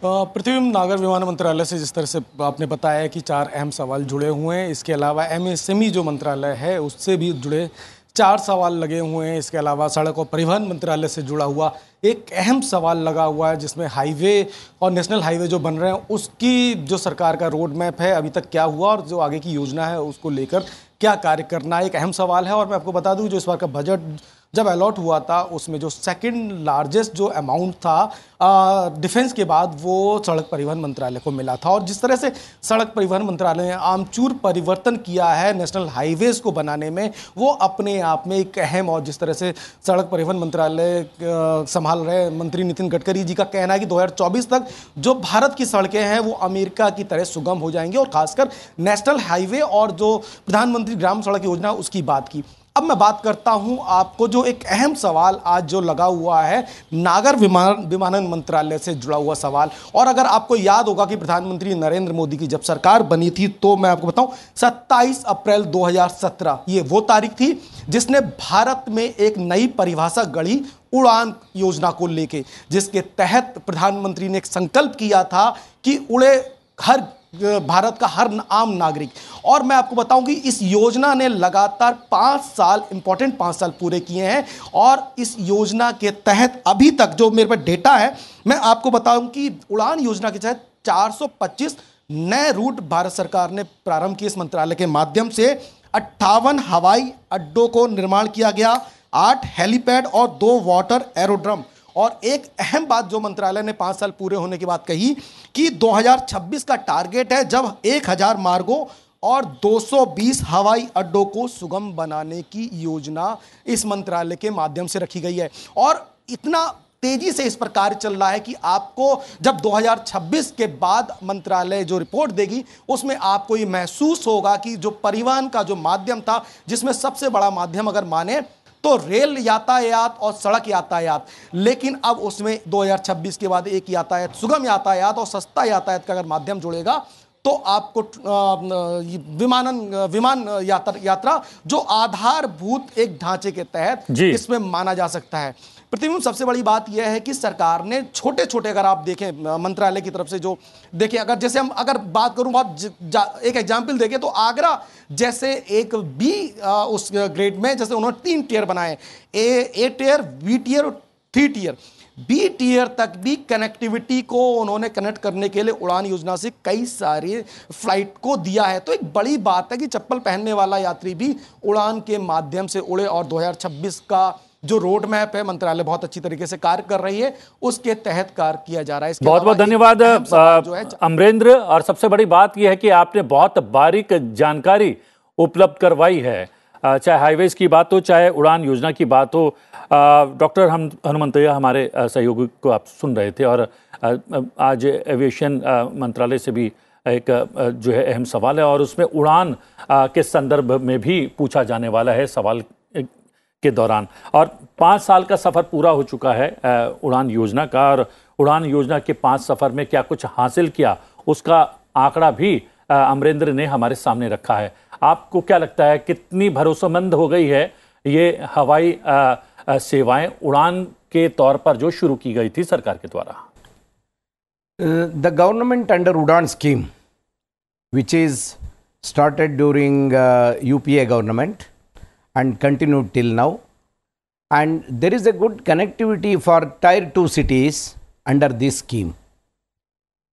प्रतिबिंब नागर विमानन मंत्रालय से जिस तरह से आपने बताया कि 4 अहम सवाल जुड़े हुए हैं। इसके अलावा एमएसएमई जो मंत्रालय है उससे भी जुड़े 4 सवाल लगे हुए हैं। इसके अलावा सड़क और परिवहन मंत्रालय से जुड़ा हुआ एक अहम सवाल लगा हुआ है, जिसमें हाईवे और नेशनल हाईवे जो बन रहे हैं उसकी जो सरकार का रोड मैप है अभी तक क्या हुआ और जो आगे की योजना है उसको लेकर क्या कार्य करना, एक अहम सवाल है। और मैं आपको बता दूं जो इस बार का बजट जब अलॉट हुआ था उसमें जो सेकंड लार्जेस्ट जो अमाउंट था डिफेंस के बाद वो सड़क परिवहन मंत्रालय को मिला था। और जिस तरह से सड़क परिवहन मंत्रालय ने आमचूर परिवर्तन किया है नेशनल हाईवेज को बनाने में, वो अपने आप में एक अहम, और जिस तरह से सड़क परिवहन मंत्रालय संभाल रहे मंत्री नितिन गडकरी जी का कहना है कि 2024 तक जो भारत की सड़कें हैं वो अमेरिका की तरह सुगम हो जाएंगी, और खासकर नेशनल हाईवे और जो प्रधानमंत्री ग्राम सड़क योजना उसकी बात की। अब मैं बात करता हूं आपको जो एक अहम सवाल आज जो लगा हुआ है नागर विमानन मंत्रालय से जुड़ा हुआ सवाल। और अगर आपको याद होगा कि प्रधानमंत्री नरेंद्र मोदी की जब सरकार बनी थी तो मैं आपको बताऊं 27 अप्रैल 2017 ये वो तारीख थी जिसने भारत में एक नई परिभाषा गढ़ी उड़ान योजना को लेके, जिसके तहत प्रधानमंत्री ने एक संकल्प किया था कि उड़े हर भारत का हर आम नागरिक। और मैं आपको बताऊं कि इस योजना ने लगातार 5 साल, इंपॉर्टेंट 5 साल पूरे किए हैं। और इस योजना के तहत अभी तक जो मेरे पास डेटा है मैं आपको बताऊं कि उड़ान योजना के तहत 425 नए रूट भारत सरकार ने प्रारंभ किए इस मंत्रालय के माध्यम से। 58 हवाई अड्डों को निर्माण किया गया, 8 हेलीपैड और 2 वाटर एरोड्रम। और एक अहम बात जो मंत्रालय ने 5 साल पूरे होने के बाद कही कि 2026 का टारगेट है जब 1000 मार्गों और 220 हवाई अड्डों को सुगम बनाने की योजना इस मंत्रालय के माध्यम से रखी गई है। और इतना तेजी से इस पर कार्य चल रहा है कि आपको जब 2026 के बाद मंत्रालय जो रिपोर्ट देगी उसमें आपको ये महसूस होगा कि जो परिवहन का जो माध्यम था, जिसमें सबसे बड़ा माध्यम अगर माने तो रेल यातायात और सड़क यातायात, लेकिन अब उसमें 2026 के बाद एक यातायात, सुगम यातायात और सस्ता यातायात का अगर माध्यम जुड़ेगा तो आपको विमान यात्रा जो आधारभूत एक ढांचे के तहत इसमें माना जा सकता है। प्रतिबिंब सबसे बड़ी बात यह है कि सरकार ने छोटे छोटे, अगर आप देखें मंत्रालय की तरफ से जो देखें, अगर जैसे हम अगर बात करूं बहुत एक एग्जांपल देखें तो आगरा जैसे एक बी उस ग्रेड में जैसे उन्होंने 3 टियर बनाए, ए टियर, बी टियर और 3 टियर। बी टियर तक भी कनेक्टिविटी को उन्होंने कनेक्ट करने के लिए उड़ान योजना से कई सारे फ्लाइट को दिया है। तो एक बड़ी बात है कि चप्पल पहनने वाला यात्री भी उड़ान के माध्यम से उड़े। और 2026 का जो रोड मैप है मंत्रालय बहुत अच्छी तरीके से कार्य कर रही है, उसके तहत कार्य किया जा रहा है। बहुत बहुत धन्यवाद अमरेंद्र। और सबसे बड़ी बात यह है कि आपने बहुत बारीक जानकारी उपलब्ध करवाई है, चाहे हाईवेज की बात हो चाहे उड़ान योजना की बात हो। डॉक्टर हनुमंतैया हमारे सहयोगी को आप सुन रहे थे। और आज एविएशन मंत्रालय से भी एक जो है अहम सवाल है और उसमें उड़ान के संदर्भ में भी पूछा जाने वाला है सवाल के दौरान। और 5 साल का सफ़र पूरा हो चुका है उड़ान योजना का, और उड़ान योजना के 5 सफ़र में क्या कुछ हासिल किया उसका आंकड़ा भी अमरेंद्र ने हमारे सामने रखा है। आपको क्या लगता है कितनी भरोसेमंद हो गई है ये हवाई सेवाएं उड़ान के तौर पर जो शुरू की गई थी सरकार के द्वारा? The government under Udan scheme, which is started during UPA government and continued till now, and there is a good connectivity for tier 2 cities under this scheme.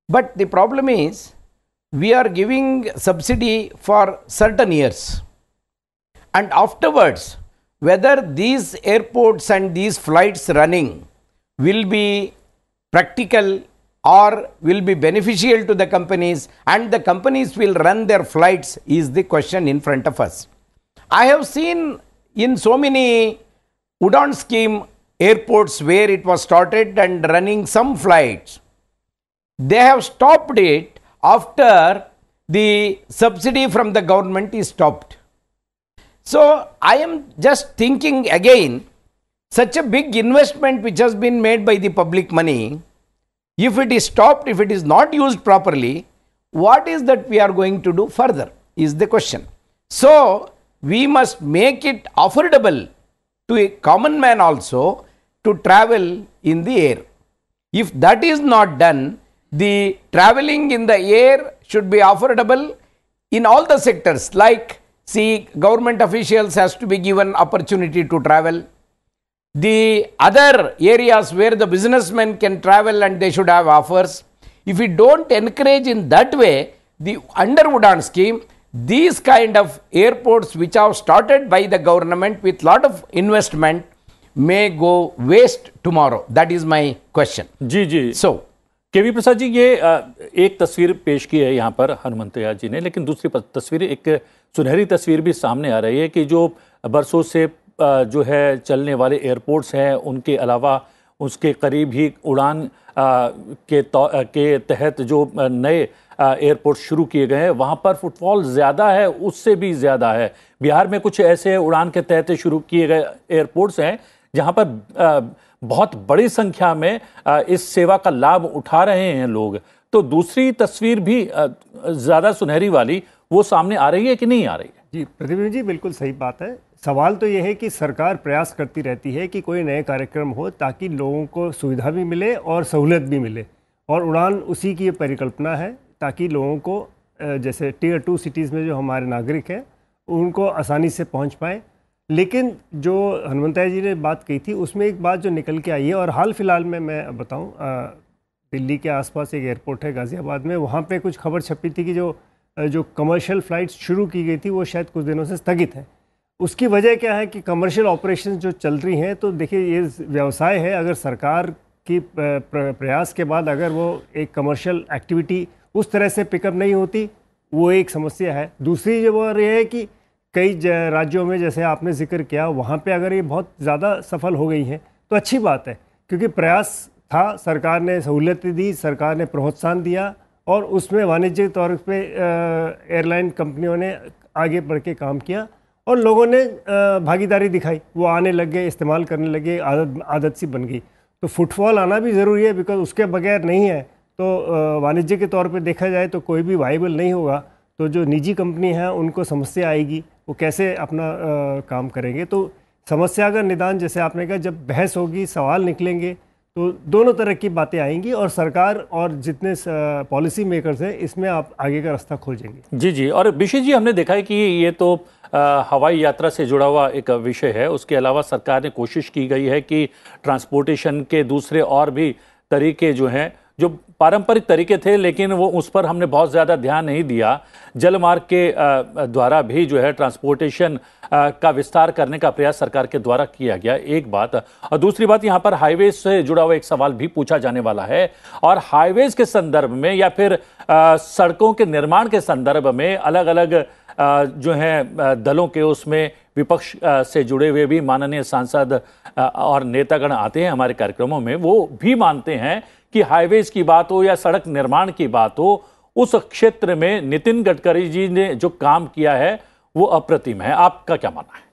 But the problem is we are giving subsidy for certain years, and afterwards whether these airports and these flights running will be practical or will be beneficial to the companies and the companies will run their flights is the question in front of us. I have seen in so many Udan scheme airports where it was started and running some flights, they have stopped it after the subsidy from the government is stopped. So I am just thinking again, such a big investment which has been made by the public money, if it is stopped, if it is not used properly, what is that we are going to do further is the question. So we must make it affordable to a common man also to travel in the air. If that is not done, the traveling in the air should be affordable in all the sectors, like see government officials has to be given opportunity to travel, the other areas where the businessmen can travel and they should have offers. If we don't encourage in that way, the under Udan scheme, these kind of airports which are started by the government with lot of investment may go waste tomorrow. That is my question. Ji ji So, केवी प्रसाद जी, ये एक तस्वीर पेश की है यहाँ पर हनुमंतैया जी ने, लेकिन दूसरी तस्वीर, एक सुनहरी तस्वीर भी सामने आ रही है कि जो बरसों से जो है चलने वाले एयरपोर्ट्स हैं, उनके अलावा उसके करीब ही उड़ान के तहत जो नए एयरपोर्ट शुरू किए गए हैं, वहाँ पर फुटफॉल ज़्यादा है, उससे भी ज़्यादा है। बिहार में कुछ ऐसे उड़ान के तहत शुरू किए गए एयरपोर्ट्स हैं जहाँ पर बहुत बड़ी संख्या में इस सेवा का लाभ उठा रहे हैं लोग। तो दूसरी तस्वीर भी ज़्यादा सुनहरी वाली वो सामने आ रही है कि नहीं आ रही है? जी प्रतिबिंब जी, बिल्कुल सही बात है। सवाल तो यह है कि सरकार प्रयास करती रहती है कि कोई नए कार्यक्रम हो ताकि लोगों को सुविधा भी मिले और सहूलियत भी मिले, और उड़ान उसी की परिकल्पना है ताकि लोगों को जैसे टियर 2 सिटीज़ में जो हमारे नागरिक हैं उनको आसानी से पहुंच पाए। लेकिन जो हनुमंतैया जी ने बात कही थी उसमें एक बात जो निकल के आई है, और हाल फिलहाल में मैं बताऊं, दिल्ली के आसपास एक एयरपोर्ट है गाज़ियाबाद में, वहाँ पे कुछ खबर छपी थी कि जो कमर्शियल फ़्लाइट्स शुरू की गई थी वो शायद कुछ दिनों से स्थगित है। उसकी वजह क्या है कि कमर्शियल ऑपरेशन जो चल रही हैं, तो देखिए ये व्यवसाय है, अगर सरकार की प्रयास के बाद अगर वो एक कमर्शियल एक्टिविटी उस तरह से पिकअप नहीं होती, वो एक समस्या है। दूसरी जो वो ये है कि कई राज्यों में जैसे आपने जिक्र किया, वहाँ पे अगर ये बहुत ज़्यादा सफल हो गई हैं तो अच्छी बात है, क्योंकि प्रयास था, सरकार ने सहूलियतें दी, सरकार ने प्रोत्साहन दिया, और उसमें वाणिज्यिक तौर पे एयरलाइन कंपनियों ने आगे बढ़ के काम किया और लोगों ने भागीदारी दिखाई, वो आने लग गए, इस्तेमाल करने लगे, आदत सी बन गई। तो फुटफॉल आना भी ज़रूरी है, बिकॉज उसके बगैर नहीं है तो वाणिज्य के तौर पे देखा जाए तो कोई भी वाइबल नहीं होगा। तो जो निजी कंपनी हैं उनको समस्या आएगी, वो कैसे अपना काम करेंगे। तो समस्या का निदान, जैसे आपने कहा, जब बहस होगी, सवाल निकलेंगे, तो दोनों तरह की बातें आएंगी और सरकार और जितने पॉलिसी मेकर्स हैं इसमें आप आगे का रास्ता खोजेंगे। जी जी। और विशेष जी, हमने देखा है कि ये तो हवाई यात्रा से जुड़ा हुआ एक विषय है, उसके अलावा सरकार ने कोशिश की गई है कि ट्रांसपोर्टेशन के दूसरे और भी तरीके जो हैं, जो पारंपरिक तरीके थे लेकिन वो उस पर हमने बहुत ज़्यादा ध्यान नहीं दिया, जलमार्ग के द्वारा भी जो है ट्रांसपोर्टेशन का विस्तार करने का प्रयास सरकार के द्वारा किया गया, एक बात। और दूसरी बात, यहाँ पर हाईवेज से जुड़ा हुआ एक सवाल भी पूछा जाने वाला है, और हाईवेज के संदर्भ में या फिर सड़कों के निर्माण के संदर्भ में अलग अलग जो हैं दलों के, उसमें विपक्ष से जुड़े हुए भी माननीय सांसद और नेतागण आते हैं हमारे कार्यक्रमों में, वो भी मानते हैं कि हाईवेज की बात हो या सड़क निर्माण की बात हो, उस क्षेत्र में नितिन गडकरी जी ने जो काम किया है वो अप्रतिम है। आपका क्या मानना है?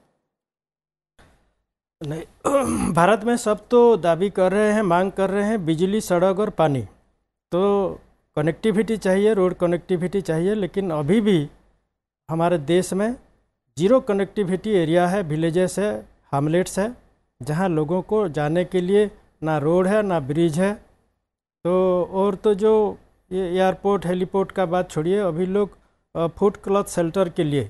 नहीं, भारत में सब तो दावी कर रहे हैं, मांग कर रहे हैं बिजली, सड़क और पानी। तो कनेक्टिविटी चाहिए, रोड कनेक्टिविटी चाहिए, लेकिन अभी भी हमारे देश में जीरो कनेक्टिविटी एरिया है, विलेजेस है, हामलेट्स है, जहां लोगों को जाने के लिए ना रोड है ना ब्रिज है। तो और तो जो ये एयरपोर्ट हेलीपोर्ट का बात छोड़िए, अभी लोग फूड क्लॉथ शेल्टर के लिए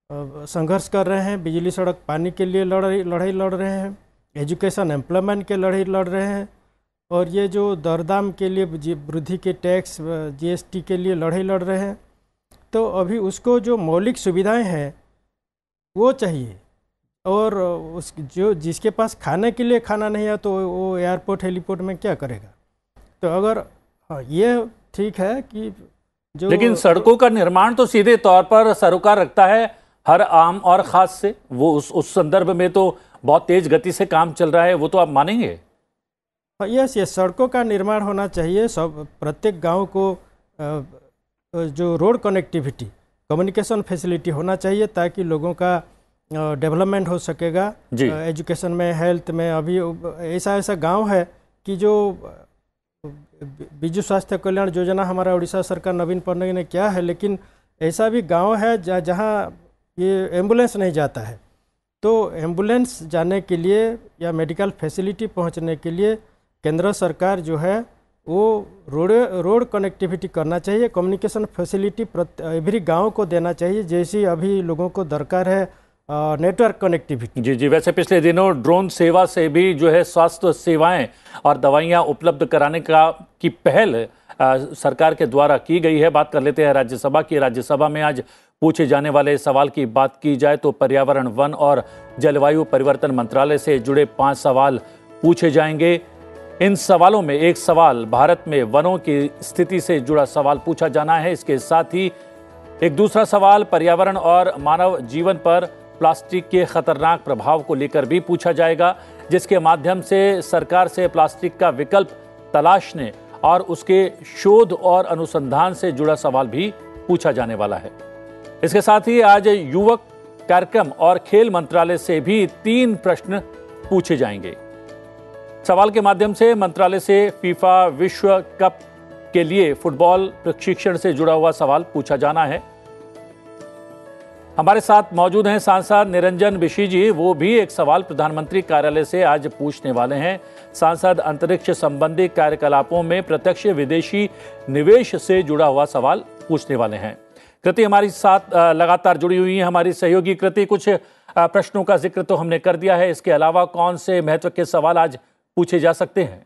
संघर्ष कर रहे हैं, बिजली सड़क पानी के लिए लड़ाई लड़ रहे हैं, एजुकेशन एम्प्लॉयमेंट के लड़ाई लड़ रहे हैं, और ये जो दरदाम के लिए वृद्धि के टैक्स जीएसटी के लिए लड़ाई लड़ रहे हैं। तो अभी उसको जो मौलिक सुविधाएं हैं वो चाहिए, और उस जो जिसके पास खाने के लिए खाना नहीं है तो वो एयरपोर्ट हेलीपोर्ट में क्या करेगा। तो अगर ये ठीक है कि जो, लेकिन सड़कों का निर्माण तो सीधे तौर पर सरोकार रखता है हर आम और खास से, वो उस संदर्भ में तो बहुत तेज गति से काम चल रहा है, वो तो आप मानेंगे? यस, सड़कों का निर्माण होना चाहिए, सब प्रत्येक गांव को जो रोड कनेक्टिविटी, कम्युनिकेशन फैसिलिटी होना चाहिए ताकि लोगों का डेवलपमेंट हो सकेगा एजुकेशन में, हेल्थ में। अभी ऐसा गांव है कि जो बिजू स्वास्थ्य कल्याण योजना हमारा उड़ीसा सरकार नवीन पटनायक ने किया है, लेकिन ऐसा भी गांव है जहां ये एम्बुलेंस नहीं जाता है। तो एम्बुलेंस जाने के लिए या मेडिकल फैसिलिटी पहुंचने के लिए केंद्र सरकार जो है वो रोड कनेक्टिविटी करना चाहिए, कम्युनिकेशन फैसिलिटी एवरी गांव को देना चाहिए, जैसी अभी लोगों को दरकार है नेटवर्क कनेक्टिविटी। जी जी, वैसे पिछले दिनों ड्रोन सेवा से भी जो है स्वास्थ्य सेवाएं और दवाइयां उपलब्ध कराने की पहल सरकार के द्वारा की गई है। बात कर लेते हैं राज्यसभा की। राज्यसभा में आज पूछे जाने वाले सवाल की बात की जाए तो पर्यावरण, वन और जलवायु परिवर्तन मंत्रालय से जुड़े 5 सवाल पूछे जाएंगे। इन सवालों में एक सवाल भारत में वनों की स्थिति से जुड़ा सवाल पूछा जाना है। इसके साथ ही एक दूसरा सवाल पर्यावरण और मानव जीवन पर प्लास्टिक के खतरनाक प्रभाव को लेकर भी पूछा जाएगा, जिसके माध्यम से सरकार से प्लास्टिक का विकल्प तलाशने और उसके शोध और अनुसंधान से जुड़ा सवाल भी पूछा जाने वाला है। इसके साथ ही आज युवक कार्यक्रम और खेल मंत्रालय से भी 3 प्रश्न पूछे जाएंगे। सवाल के माध्यम से मंत्रालय से फीफा विश्व कप के लिए फुटबॉल प्रशिक्षण से जुड़ा हुआ सवाल पूछा जाना है। हमारे साथ मौजूद हैं सांसद निरंजन बिशी जी। वो भी एक सवाल प्रधानमंत्री कार्यालय से आज पूछने वाले हैं। सांसद अंतरिक्ष संबंधी कार्यकलापों में प्रत्यक्ष विदेशी निवेश से जुड़ा हुआ सवाल पूछने वाले हैं। कृति हमारी साथ लगातार जुड़ी हुई है, हमारी सहयोगी कृति। कुछ प्रश्नों का जिक्र तो हमने कर दिया है, इसके अलावा कौन से महत्व के सवाल आज पूछे जा सकते हैं?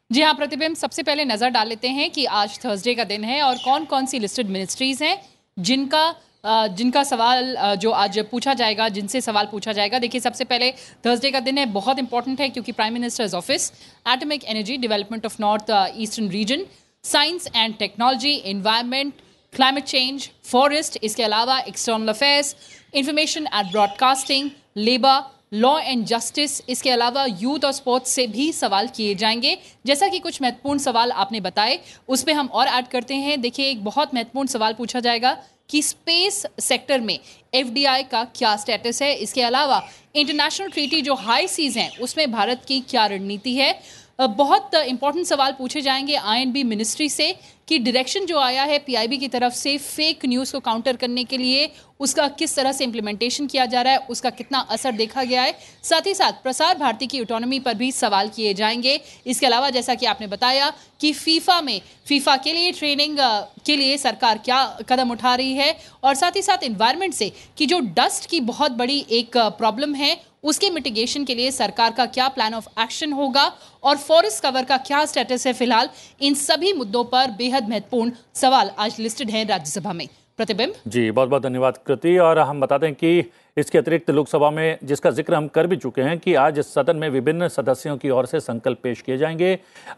जी हाँ प्रतिबिंब, सबसे पहले नजर डाल लेते हैं कि आज थर्सडे का दिन है और कौन कौन सी लिस्टेड मिनिस्ट्रीज हैं जिनका सवाल जो आज पूछा जाएगा, जिनसे सवाल पूछा जाएगा। देखिए, सबसे पहले थर्सडे का दिन है, बहुत इंपॉर्टेंट है क्योंकि prime minister's office, atomic energy, development of north eastern region, science and technology, environment, climate change, forest, इसके अलावा external affairs, information and broadcasting, labour, law and justice, इसके अलावा यूथ और स्पोर्ट्स से भी सवाल किए जाएंगे। जैसा कि कुछ महत्वपूर्ण सवाल आपने बताए, उस पर हम और ऐड करते हैं। देखिए, एक बहुत महत्वपूर्ण सवाल पूछा जाएगा कि स्पेस सेक्टर में एफडीआई का क्या स्टेटस है। इसके अलावा इंटरनेशनल ट्रीटी जो हाई सीज हैं उसमें भारत की क्या रणनीति है। बहुत इंपॉर्टेंट सवाल पूछे जाएंगे आईएनबी मिनिस्ट्री से कि डायरेक्शन जो आया है पीआईबी की तरफ से फेक न्यूज़ को काउंटर करने के लिए, उसका किस तरह से इम्प्लीमेंटेशन किया जा रहा है, उसका कितना असर देखा गया है। साथ ही साथ प्रसार भारती की ऑटोनॉमी पर भी सवाल किए जाएंगे। इसके अलावा जैसा कि आपने बताया कि फीफा के लिए ट्रेनिंग के लिए सरकार क्या कदम उठा रही है, और साथ ही साथ एनवायरनमेंट से कि जो डस्ट की बहुत बड़ी एक प्रॉब्लम है उसके मिटिगेशन के लिए सरकार का क्या प्लान ऑफ एक्शन होगा, और फॉरेस्ट कवर का क्या स्टेटस है फिलहाल। इन सभी मुद्दों पर बेहद महत्वपूर्ण सवाल आज लिस्टेड हैं राज्यसभा में। प्रतिबिंब जी, बहुत बहुत धन्यवाद कृति। और हम बता दें कि इसके अतिरिक्त लोकसभा में, जिसका जिक्र हम कर भी चुके हैं, कि आज सदन में विभिन्न सदस्यों की ओर से संकल्प पेश किए जाएंगे।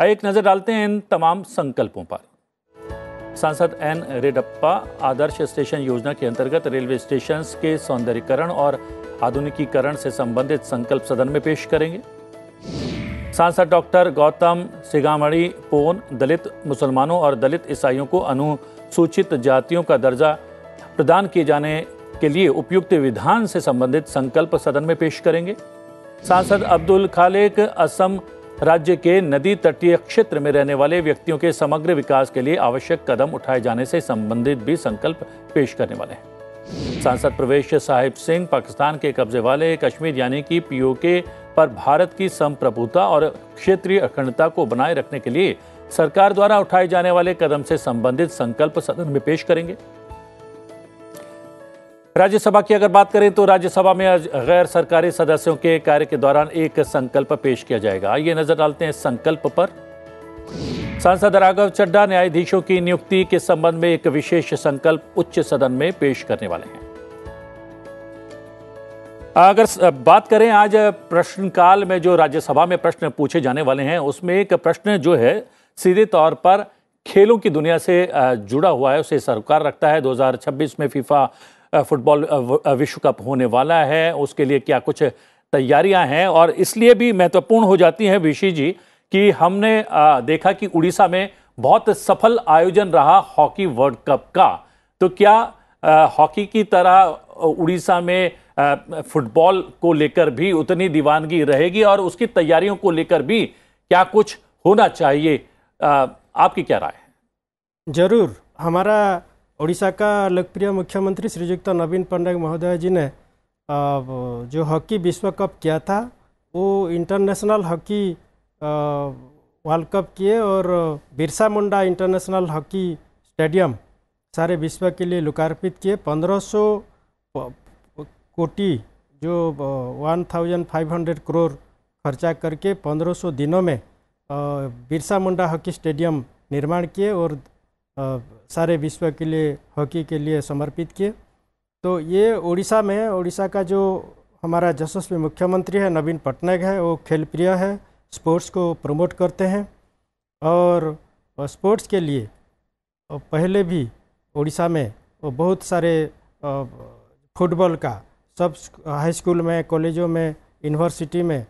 एक नजर डालते हैं इन तमाम संकल्पों पर। सांसद एन रेड्डप्पा आदर्श स्टेशन योजना के अंतर्गत रेलवे स्टेशन के सौंदर्यीकरण और आधुनिकीकरण से संबंधित संकल्प सदन में पेश करेंगे। सांसद डॉक्टर गौतम सिगामणि पोन दलित मुसलमानों और दलित ईसाइयों को अनुसूचित जातियों का दर्जा प्रदान किए जाने के लिए उपयुक्त विधान से संबंधित संकल्प सदन में पेश करेंगे। सांसद अब्दुल खालेक असम राज्य के नदी तटीय क्षेत्र में रहने वाले व्यक्तियों के समग्र विकास के लिए आवश्यक कदम उठाए जाने से संबंधित भी संकल्प पेश करने वाले हैं। सांसद प्रवेश साहिब सिंह पाकिस्तान के कब्जे वाले कश्मीर यानी कि पीओके पर भारत की संप्रभुता और क्षेत्रीय अखंडता को बनाए रखने के लिए सरकार द्वारा उठाए जाने वाले कदम से संबंधित संकल्प सदन में पेश करेंगे। राज्यसभा की अगर बात करें तो राज्यसभा में आज गैर सरकारी सदस्यों के कार्य के दौरान एक संकल्प पेश किया जाएगा। आइए नजर डालते हैं संकल्प पर। सांसद राघव चड्ढा न्यायाधीशों की नियुक्ति के संबंध में एक विशेष संकल्प उच्च सदन में पेश करने वाले हैं। अगर बात करें आज प्रश्नकाल में जो राज्यसभा में प्रश्न पूछे जाने वाले हैं, उसमें एक प्रश्न जो है सीधे तौर पर खेलों की दुनिया से जुड़ा हुआ है, उसे सरकार रखता है। 2026 में फीफा फुटबॉल विश्व कप होने वाला है, उसके लिए क्या कुछ तैयारियां हैं, और इसलिए भी महत्वपूर्ण हो जाती हैं विशी जी कि हमने देखा कि उड़ीसा में बहुत सफल आयोजन रहा हॉकी वर्ल्ड कप का। तो क्या हॉकी की तरह उड़ीसा में फुटबॉल को लेकर भी उतनी दीवानगी रहेगी, और उसकी तैयारियों को लेकर भी क्या कुछ होना चाहिए? आपकी क्या राय है? जरूर। हमारा उड़ीसा का लोकप्रिय मुख्यमंत्री श्रीयुक्त नवीन पटनायक महोदय जी ने जो हॉकी विश्व कप किया था, वो इंटरनेशनल हॉकी वर्ल्ड कप किए, और Birsa Munda international hockey stadium सारे विश्व के लिए लोकार्पित किए। 1500 कोटि जो 1500 करोड़ खर्चा करके 1500 दिनों में बिरसा मुंडा हॉकी स्टेडियम निर्माण किए और सारे विश्व के लिए हॉकी के लिए समर्पित किए। तो ये उड़ीसा में, उड़ीसा का जो हमारा यशस्वी मुख्यमंत्री है नवीन पटनायक है, वो खेल प्रिय है, स्पोर्ट्स को प्रमोट करते हैं और स्पोर्ट्स के लिए पहले भी उड़ीसा में बहुत सारे फुटबॉल का सब हाई स्कूल में, कॉलेजों में, यूनिवर्सिटी में,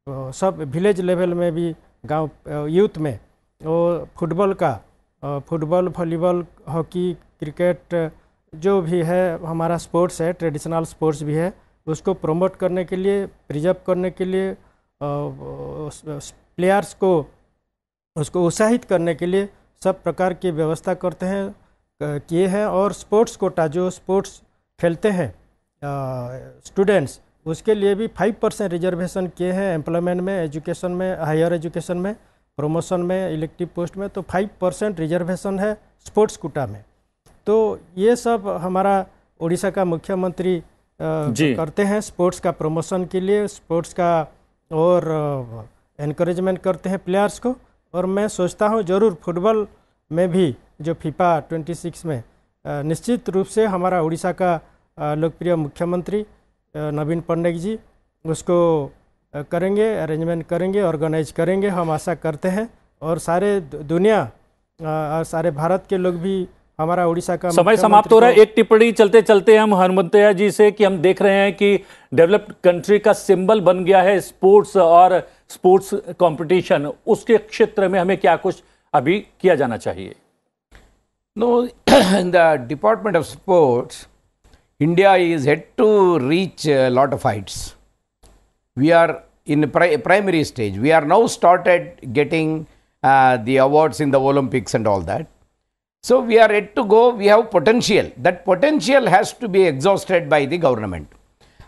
सब विलेज लेवल में भी, गांव यूथ में वो फुटबॉल का, फुटबॉल, वॉलीबॉल, हॉकी, क्रिकेट जो भी है हमारा स्पोर्ट्स है, ट्रेडिशनल स्पोर्ट्स भी है, उसको प्रमोट करने के लिए, प्रिजर्व करने के लिए, प्लेयर्स को उसको उत्साहित करने के लिए सब प्रकार की व्यवस्था करते हैं, किए हैं। और स्पोर्ट्स कोटा जो स्पोर्ट्स खेलते हैं स्टूडेंट्स, उसके लिए भी 5% रिजर्वेशन किए हैं, एम्प्लॉयमेंट में, एजुकेशन में, हायर एजुकेशन में, प्रमोशन में, इलेक्टिव पोस्ट में, तो 5% रिजर्वेशन है स्पोर्ट्स कोटा में। तो ये सब हमारा उड़ीसा का मुख्यमंत्री करते हैं स्पोर्ट्स का प्रमोशन के लिए, स्पोर्ट्स का और एनकरेजमेंट करते हैं प्लेयर्स को। और मैं सोचता हूँ ज़रूर फुटबॉल में भी जो फीफा 26 में निश्चित रूप से हमारा उड़ीसा का लोकप्रिय मुख्यमंत्री नवीन पटनायक जी उसको करेंगे, अरेंजमेंट करेंगे, ऑर्गेनाइज करेंगे, हम आशा करते हैं। और सारे दुनिया और सारे भारत के लोग भी हमारा उड़ीसा का समय समाप्त हो रहा है। एक टिप्पणी चलते चलते हम हनुमंतैया जी से कि हम देख रहे हैं कि डेवलप्ड कंट्री का सिंबल बन गया है स्पोर्ट्स और स्पोर्ट्स कंपटीशन, उसके क्षेत्र में हमें क्या कुछ अभी किया जाना चाहिए? No, in the Department of Sports, India is yet to reach a lot of heights. We are in primary stage. We are now started getting the awards in the Olympics and all that. So we are yet to go. We have potential. That potential has to be exhausted by the government.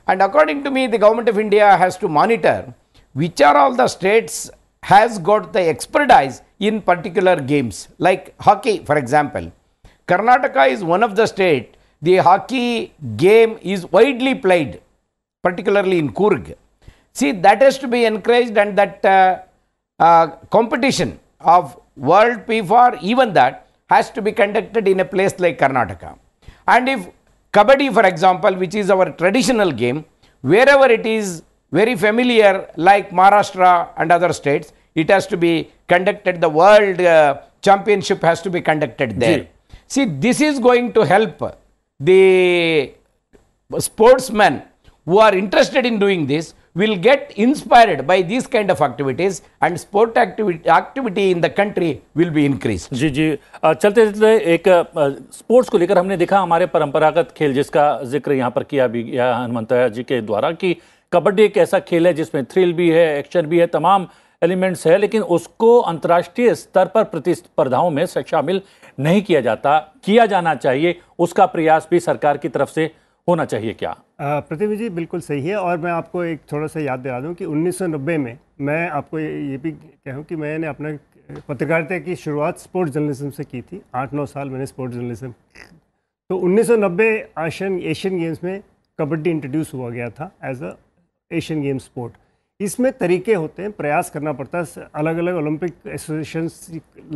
And according to me, the government of India has to monitor which are all the states has got the expertise in particular games. Like hockey, for example. Karnataka is one of the state. The hockey game is widely played, particularly in Coorg. See, that has to be encouraged, and that competition of World FIFA, even that, has to be conducted in a place like Karnataka. And if Kabaddi, for example, which is our traditional game, wherever it is very familiar, like Maharashtra and other states, it has to be conducted, the World Championship has to be conducted there. See, this is going to help the sportsmen who are interested in doing this will get inspired by these kind of activities, and sport activity in the country will be increased. जी जी, चलते चलते एक sports को लेकर हमने देखा हमारे परंपरागत खेल जिसका जिक्र यहाँ पर किया भी गया हनुमंतैया जी के द्वारा कि कबड्डी एक ऐसा खेल है जिसमें थ्रिल भी है, एक्शन भी है, तमाम एलिमेंट्स है, लेकिन उसको अंतर्राष्ट्रीय स्तर पर प्रतिस्पर्धाओं में शामिल नहीं किया जाता, किया जाना चाहिए, उसका प्रयास भी सरकार की तरफ से होना चाहिए क्या? प्रतिभा जी बिल्कुल सही है। और मैं आपको एक थोड़ा सा याद दिला दूं कि 1990 में मैं आपको ये भी कहूं कि मैंने अपना पत्रकारिता की शुरुआत स्पोर्ट्स जर्नलिज्म से की थी। 8-9 साल मैंने स्पोर्ट्स जर्नलिज्म। तो 1990 एशियन गेम्स में कबड्डी इंट्रोड्यूस हुआ गया था as a Asian game sport. इसमें तरीके होते हैं, प्रयास करना पड़ता है। अलग अलग ओलंपिक एसोसिएशन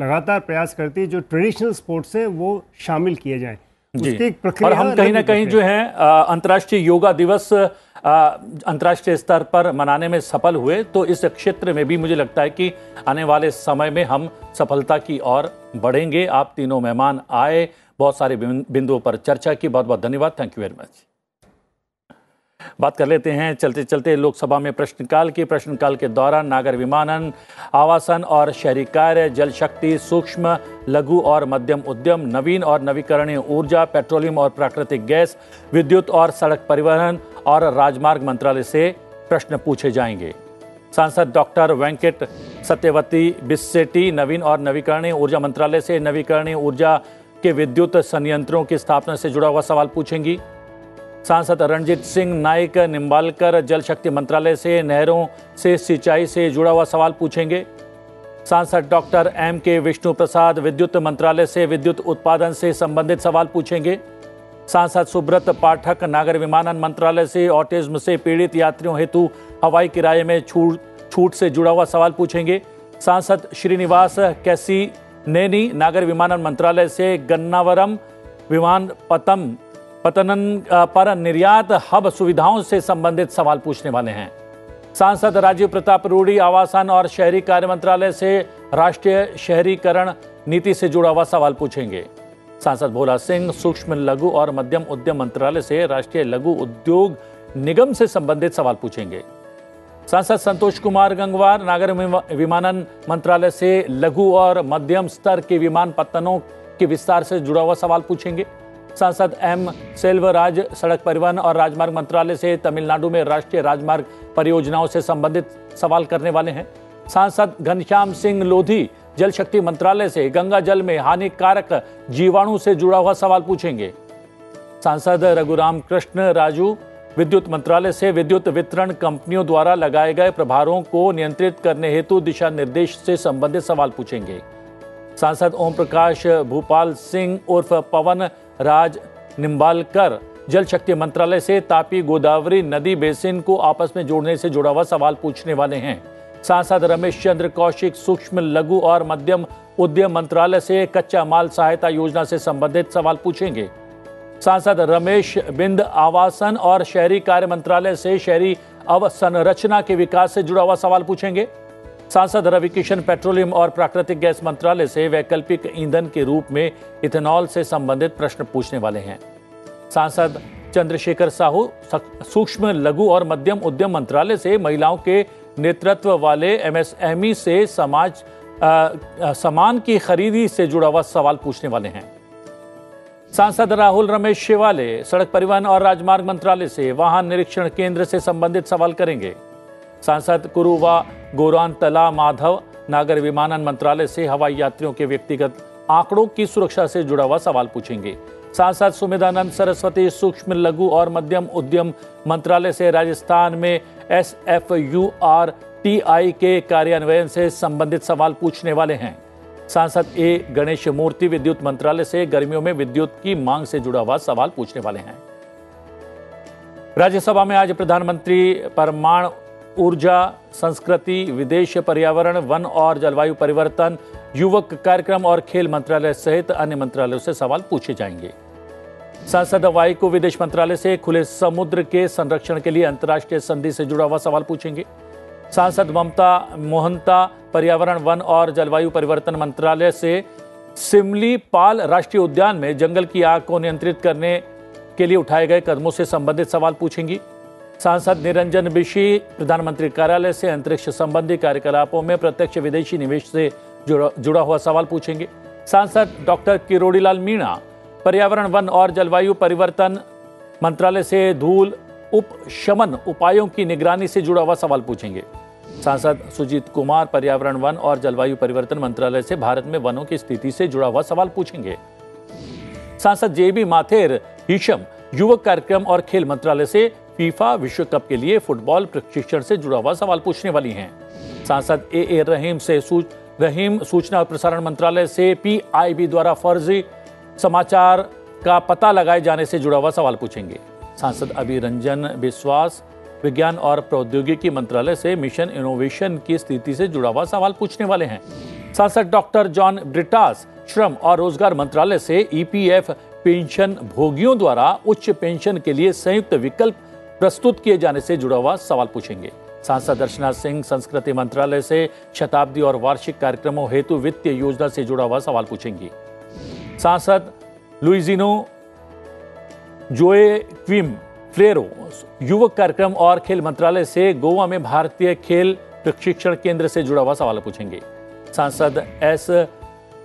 लगातार प्रयास करती है जो ट्रेडिशनल स्पोर्ट्स हैं वो शामिल किए जाएं। उसकी एक प्रक्रिया, और हम कहीं ना कहीं जो है अंतर्राष्ट्रीय योगा दिवस अंतर्राष्ट्रीय स्तर पर मनाने में सफल हुए, तो इस क्षेत्र में भी मुझे लगता है कि आने वाले समय में हम सफलता की ओर बढ़ेंगे। आप तीनों मेहमान आए, बहुत सारे बिंदुओं पर चर्चा की, बहुत बहुत धन्यवाद, थैंक यू वेरी मच। बात कर लेते हैं चलते चलते लोकसभा में प्रश्नकाल की। प्रश्नकाल के दौरान नागर विमानन, आवासन और शहरी कार्य, जल शक्ति, सूक्ष्म लघु और मध्यम उद्यम, नवीन और नवीकरणीय ऊर्जा, पेट्रोलियम और प्राकृतिक गैस, विद्युत और सड़क परिवहन और राजमार्ग मंत्रालय से प्रश्न पूछे जाएंगे। सांसद डॉक्टर वेंकट सत्यवती बिस्सेटी नवीन और नवीकरणीय ऊर्जा मंत्रालय से नवीकरणीय ऊर्जा के विद्युत संयंत्रों की स्थापना से जुड़ा हुआ सवाल पूछेंगी। सांसद रणजीत सिंह नाइक निम्बालकर जल शक्ति मंत्रालय से नहरों से सिंचाई से जुड़ा हुआ सवाल पूछेंगे। सांसद डॉक्टर एम के विष्णु प्रसाद विद्युत मंत्रालय से विद्युत उत्पादन से संबंधित सवाल पूछेंगे। सांसद सुब्रत पाठक नागर विमानन मंत्रालय से ऑटिज्म से पीड़ित यात्रियों हेतु हवाई किराए में छूट से जुड़ा हुआ सवाल पूछेंगे। सांसद श्रीनिवास कैसी नैनी नागर विमानन मंत्रालय से गन्नावरम विमान पतनन पर निर्यात हब सुविधाओं से संबंधित सवाल पूछने वाले हैं। सांसद राजीव प्रताप रूडी आवासन और शहरी कार्य मंत्रालय से राष्ट्रीय शहरीकरण नीति से जुड़ा हुआ सवाल पूछेंगे। सांसद भोला सिंह सूक्ष्म लघु और मध्यम उद्यम मंत्रालय से राष्ट्रीय लघु उद्योग निगम से संबंधित सवाल पूछेंगे। सांसद संतोष कुमार गंगवार नागर विमानन मंत्रालय से लघु और मध्यम स्तर के विमानपत्तनों के विस्तार से जुड़ा हुआ सवाल पूछेंगे। सांसद एम सेल्वराज सड़क परिवहन और राजमार्ग मंत्रालय से तमिलनाडु में राष्ट्रीय राजमार्ग परियोजनाओं से संबंधित सवाल करने वाले हैं। सांसद घनश्याम सिंह लोधी जल शक्ति मंत्रालय से गंगा जल में हानिकारक जीवाणु से जुड़ा हुआ सवाल पूछेंगे। सांसद रघुराम कृष्ण राजू विद्युत मंत्रालय से विद्युत वितरण कंपनियों द्वारा लगाए गए प्रभारों को नियंत्रित करने हेतु दिशा निर्देश से संबंधित सवाल पूछेंगे। सांसद ओम प्रकाश भूपाल सिंह उर्फ पवन राज निम्बालकर जल शक्ति मंत्रालय से तापी गोदावरी नदी बेसिन को आपस में जोड़ने से जुड़ा हुआ सवाल पूछने वाले हैं। सांसद रमेश चंद्र कौशिक सूक्ष्म लघु और मध्यम उद्यम मंत्रालय से कच्चा माल सहायता योजना से संबंधित सवाल पूछेंगे। सांसद रमेश बिंद आवासन और शहरी कार्य मंत्रालय से शहरी अवसंरचना के विकास से जुड़ा हुआ सवाल पूछेंगे। सांसद रविकिशन पेट्रोलियम और प्राकृतिक गैस मंत्रालय से वैकल्पिक ईंधन के रूप में इथेनॉल से संबंधित प्रश्न पूछने वाले हैं। सांसद चंद्रशेखर साहू सूक्ष्म लघु और मध्यम उद्यम मंत्रालय से महिलाओं के नेतृत्व वाले एमएसएमई से सामान की खरीदी से जुड़ा हुआ सवाल पूछने वाले हैं। सांसद राहुल रमेश शेवाले सड़क परिवहन और राजमार्ग मंत्रालय से वाहन निरीक्षण केंद्र से संबंधित सवाल करेंगे। सांसद कुरुवा गोरानतला माधव नागर विमानन मंत्रालय से हवाई यात्रियों के व्यक्तिगत आंकड़ों की सुरक्षा से जुड़ा हुआ सवाल पूछेंगे। सांसद सुमेधानंद सरस्वती सूक्ष्म लघु और मध्यम उद्यम मंत्रालय से राजस्थान में SFURTI के कार्यान्वयन से संबंधित सवाल पूछने वाले हैं। सांसद ए गणेश मूर्ति विद्युत मंत्रालय से गर्मियों में विद्युत की मांग से जुड़ा हुआ सवाल पूछने वाले हैं। राज्यसभा में आज प्रधानमंत्री परमाणु ऊर्जा, संस्कृति, विदेश, पर्यावरण, वन और जलवायु परिवर्तन, युवक कार्यक्रम और खेल मंत्रालय सहित अन्य मंत्रालयों से सवाल पूछे जाएंगे। सांसद वाईको विदेश मंत्रालय से खुले समुद्र के संरक्षण के लिए अंतर्राष्ट्रीय संधि से जुड़ा हुआ सवाल पूछेंगे। सांसद ममता मोहंता पर्यावरण, वन और जलवायु परिवर्तन मंत्रालय से सिमली पाल राष्ट्रीय उद्यान में जंगल की आग को नियंत्रित करने के लिए उठाए गए कदमों से संबंधित सवाल पूछेंगी। सांसद निरंजन बिशी प्रधानमंत्री कार्यालय से अंतरिक्ष संबंधी कार्यकलापों में प्रत्यक्ष विदेशी निवेश से जुड़ा हुआ सवाल पूछेंगे। सांसद डॉक्टर किरोड़ीलाल मीणा पर्यावरण, वन और जलवायु परिवर्तन मंत्रालय से धूल उपशमन उपायों की निगरानी से जुड़ा हुआ सवाल पूछेंगे। सांसद सुजीत कुमार पर्यावरण, वन और जलवायु परिवर्तन मंत्रालय से भारत में वनों की स्थिति से जुड़ा हुआ सवाल पूछेंगे। सांसद जेबी माथेर हिशम युवक कार्यक्रम और खेल मंत्रालय से फीफा विश्व कप के लिए फुटबॉल प्रशिक्षण से जुड़ा हुआ सवाल पूछने वाली हैं। सांसद ए रहीम सूचना और प्रसारण मंत्रालय से PIB द्वारा फर्जी समाचार का पता लगाए जाने से जुड़ा हुआ सवाल पूछेंगे। सांसद अभी रंजन विश्वास विज्ञान और प्रौद्योगिकी मंत्रालय से मिशन इनोवेशन की स्थिति से जुड़ा हुआ सवाल पूछने वाले हैं। सांसद डॉक्टर जॉन ब्रिटास श्रम और रोजगार मंत्रालय से EPF पेंशन भोगियों द्वारा उच्च पेंशन के लिए संयुक्त विकल्प प्रस्तुत किए जाने से जुड़ा हुआ सवाल पूछेंगे। सांसद दर्शना सिंह संस्कृति मंत्रालय से शताब्दी और वार्षिक कार्यक्रमों हेतु वित्तीय योजना से जुड़ा हुआ सवाल पूछेंगी। सांसद लुइजिनो जोएक्विम फ्लेरो युवक कार्यक्रम और खेल मंत्रालय से गोवा में भारतीय खेल प्रशिक्षण केंद्र से जुड़ा हुआ सवाल पूछेंगे। सांसद एस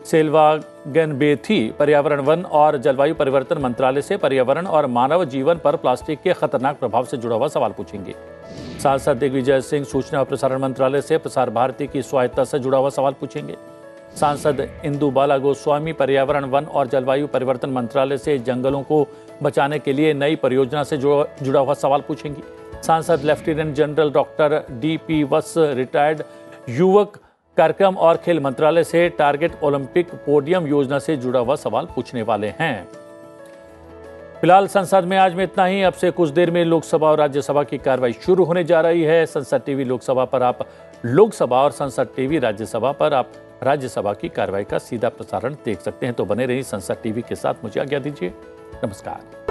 सेल्वागनबेथी पर्यावरण, वन और जलवायु परिवर्तन मंत्रालय से पर्यावरण और मानव जीवन पर प्लास्टिक के खतरनाक प्रभाव से जुड़ा हुआ सवाल पूछेंगे। सांसद दिग्विजय सिंह सूचना और प्रसारण मंत्रालय से प्रसार भारती की स्वायत्तता से जुड़ा हुआ सवाल पूछेंगे। सांसद इंदु बाला गोस्वामी पर्यावरण, वन और जलवायु परिवर्तन मंत्रालय से जंगलों को बचाने के लिए नई परियोजना से जुड़ा हुआ सवाल पूछेंगी। सांसद लेफ्टिनेंट जनरल डॉक्टर DP वत्स रिटायर्ड युवक कार्यक्रम और खेल मंत्रालय से टारगेट ओलंपिक पोडियम योजना से जुड़ा हुआ सवाल पूछने वाले हैं। फिलहाल संसद में आज में इतना ही। अब से कुछ देर में लोकसभा और राज्यसभा की कार्रवाई शुरू होने जा रही है। संसद टीवी लोकसभा पर आप लोकसभा और संसद टीवी राज्यसभा पर आप राज्यसभा की कार्रवाई का सीधा प्रसारण देख सकते हैं। तो बने रहिए संसद टीवी के साथ। मुझे आज्ञा दीजिए। नमस्कार।